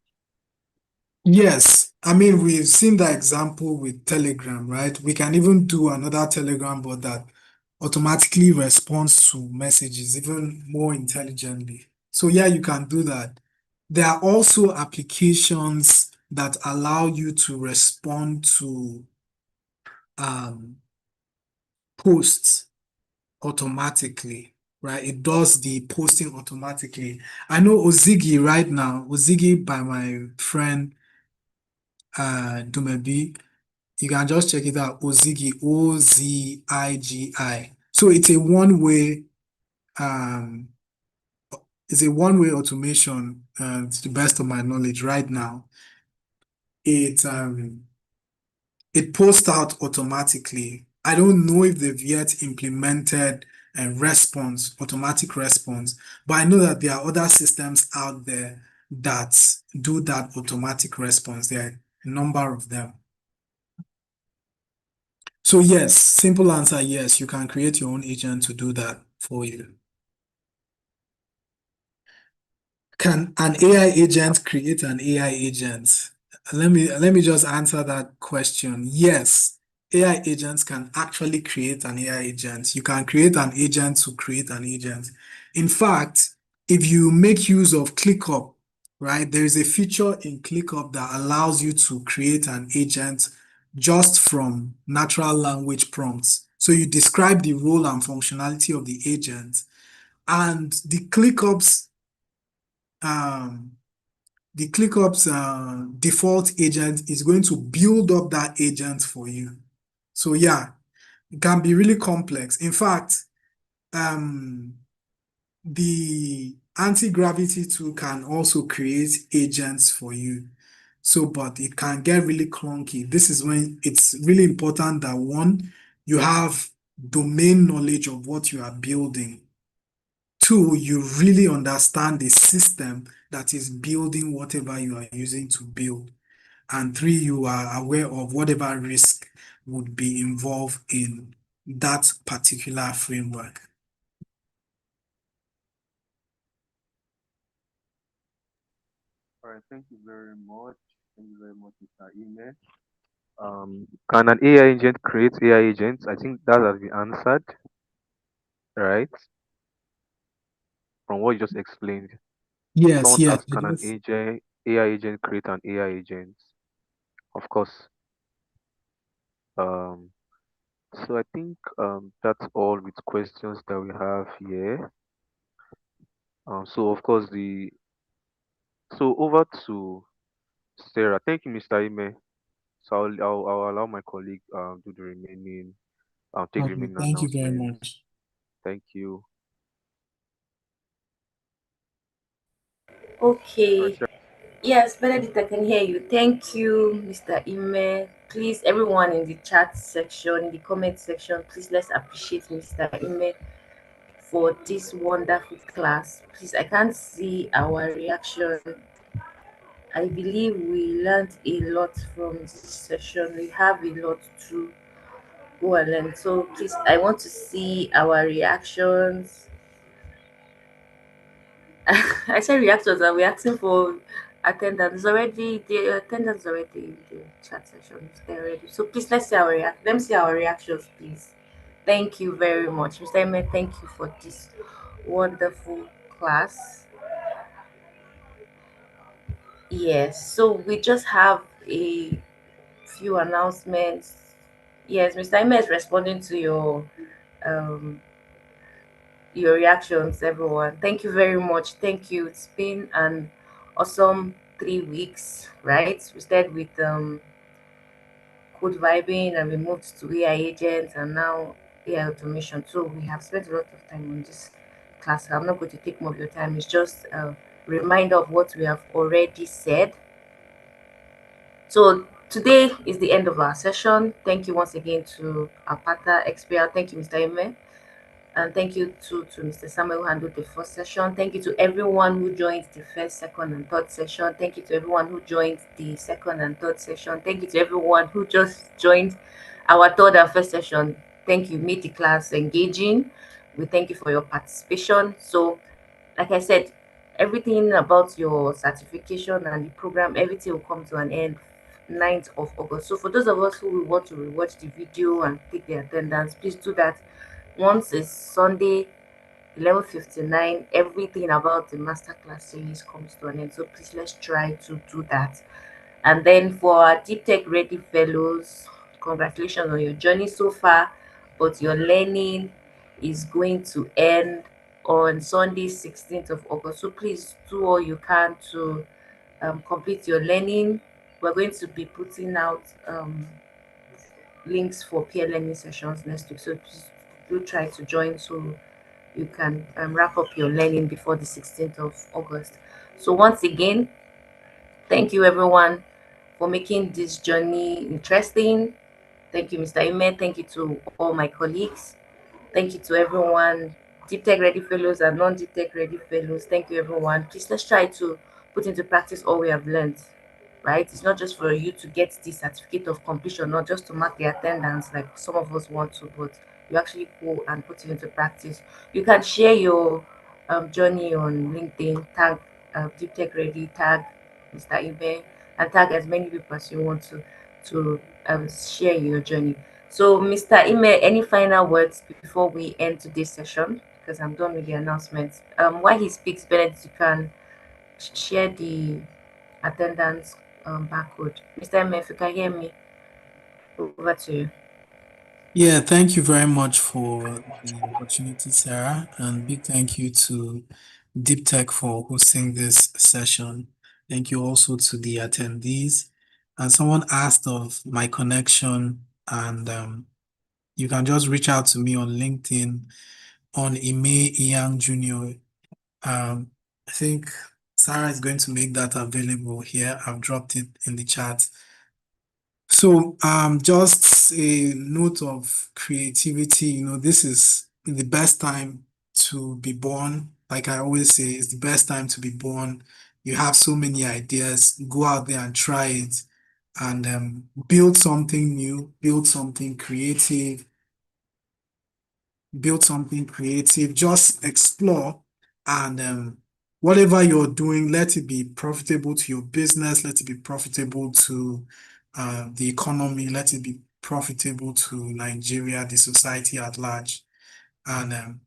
Yes, I mean, we've seen that example with Telegram, right? We can even do another Telegram bot that automatically responds to messages even more intelligently. So yeah, you can do that. There are also applications that allow you to respond to um, posts automatically, right? It does the posting automatically. I know Ozigi right now, Ozigi by my friend Dumebi. You can just check it out. Ozigi, Ozigi. So um, it's a one-way automation, to the best of my knowledge right now. It posts out automatically. I don't know if they've yet implemented a response, automatic response, but I know that there are other systems out there that do that automatic response. There are a number of them. So yes, simple answer, yes, you can create your own agent to do that for you. Can an AI agent create an AI agent? Let me just answer that question. Yes, AI agents can actually create an AI agent. You can create an agent to create an agent. In fact, if you make use of ClickUp, right, there is a feature in ClickUp that allows you to create an agent just from natural language prompts. So you describe the role and functionality of the agent, and um, the ClickUp's default agent is going to build up that agent for you. So yeah, it can be really complex. In fact, um, the anti-gravity tool can also create agents for you. So, but it can get really clunky. This is when it's really important that one, you have domain knowledge of what you are building. Two, you really understand the system that is building whatever you are using to build. And three, you are aware of whatever risk would be involved in that particular framework. All right, thank you very much. Thank you very much, Mr. Ime. Can an AI agent create AI agents? I think that has been answered, right? From what you just explained. Yes, Someone yes. asked, can an AI agent create an AI agent? Of course. Um, so I think that's all with questions that we have here. So of course so over to Sarah. Thank you, Mr. Ime. So I'll allow my colleague do the remaining take the Okay, remaining thank you very announcements. much. Thank you. Okay. Okay. Yes, Benedict, I can hear you. Thank you, Mr. Ime. Please, everyone in the chat section, in the comment section, please let's appreciate Mr. Ime for this wonderful class. Please, I can't see our reaction. I believe we learned a lot from this session. We have a lot to go and learn. So please, I want to see our reactions. I said reactors are we asking for attendance already. The attendance already in the chat session is there already. So please let's see our let me see our reactions, please. Thank you very much. Mr. Eme, thank you for this wonderful class. Yes, so we just have a few announcements. Yes, Mr. Eme is responding to um your reactions, everyone. Thank you very much. Thank you. It's been an awesome 3 weeks, right? We started with code vibing and we moved to AI agents and now AI automation. So we have spent a lot of time on this class. I'm not going to take more of your time. It's just a reminder of what we have already said. So today is the end of our session. Thank you once again to our partner XPR. Thank you, Mr. Eme. And thank you to Mr. Samuel who handled the first session. Thank you to everyone who joined the first, second, and third session. Thank you to everyone who joined the second and third session. Thank you to everyone who just joined our third and first session. Thank you. Made the class engaging. We thank you for your participation. So, like I said, everything about your certification and the program, everything will come to an end 9th of August. So for those of us who will want to rewatch the video and take the attendance, please do that. Once it's Sunday, 11:59, everything about the masterclass series comes to an end. So please let's try to do that. And then for our Deep Tech Ready Fellows, congratulations on your journey so far, but your learning is going to end on Sunday, 16th of August. So please do all you can to complete your learning. We're going to be putting out links for peer learning sessions next week. So please do try to join so you can wrap up your learning before the 16th of August. So once again, thank you everyone for making this journey interesting. Thank you, Mr. Ime. Thank you to all my colleagues. Thank you to everyone, Deep Tech Ready Fellows and non-Deep Tech Ready Fellows. Thank you, everyone. Please let's try to put into practice all we have learned, right? It's not just for you to get the certificate of completion, not just to mark the attendance like some of us want to, but you actually go and put it into practice. You can share your journey on LinkedIn, tag Deep Tech Ready, tag Mr. Ibe, and tag as many people as you want to share your journey. So, Mr. Ime, any final words before we end today's session? Because I'm done with the announcements. While he speaks, Benedict, you can share the attendance barcode. Mr. Ime, if you can hear me, over to you. Yeah, thank you very much for the opportunity, Sarah, and big thank you to Deep Tech for hosting this session. Thank you also to the attendees. And someone asked of my connection, and you can just reach out to me on LinkedIn on Ime Yang Jr. I think Sarah is going to make that available here. I've dropped it in the chat. So just a note of creativity, this is the best time to be born. Like I always say, it's the best time to be born. You have so many ideas. Go out there and try it and build something new, build something creative, just explore and whatever you're doing, let it be profitable to your business, let it be profitable to the economy, let it be profitable to Nigeria, the society at large. And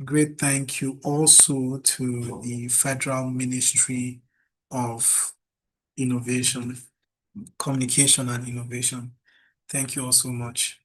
great thank you also to the Federal Ministry of Innovation, Communication and Innovation. Thank you all so much.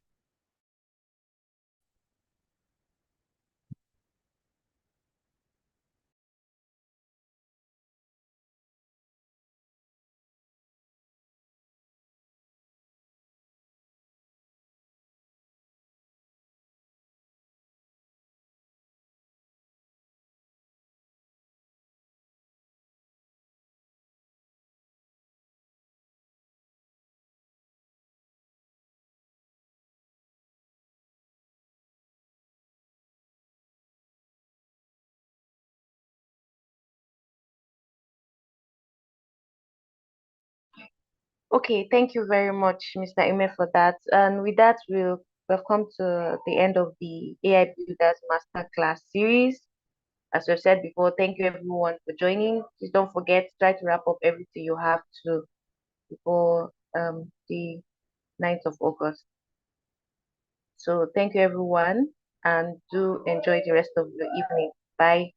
Okay, thank you very much, Mr. Ime, for that. And with that, we've come to the end of the AI Builders Masterclass series. As we've said before, thank you everyone for joining. Please don't forget to try to wrap up everything you have to before the 9th of August. So thank you everyone and do enjoy the rest of your evening. Bye.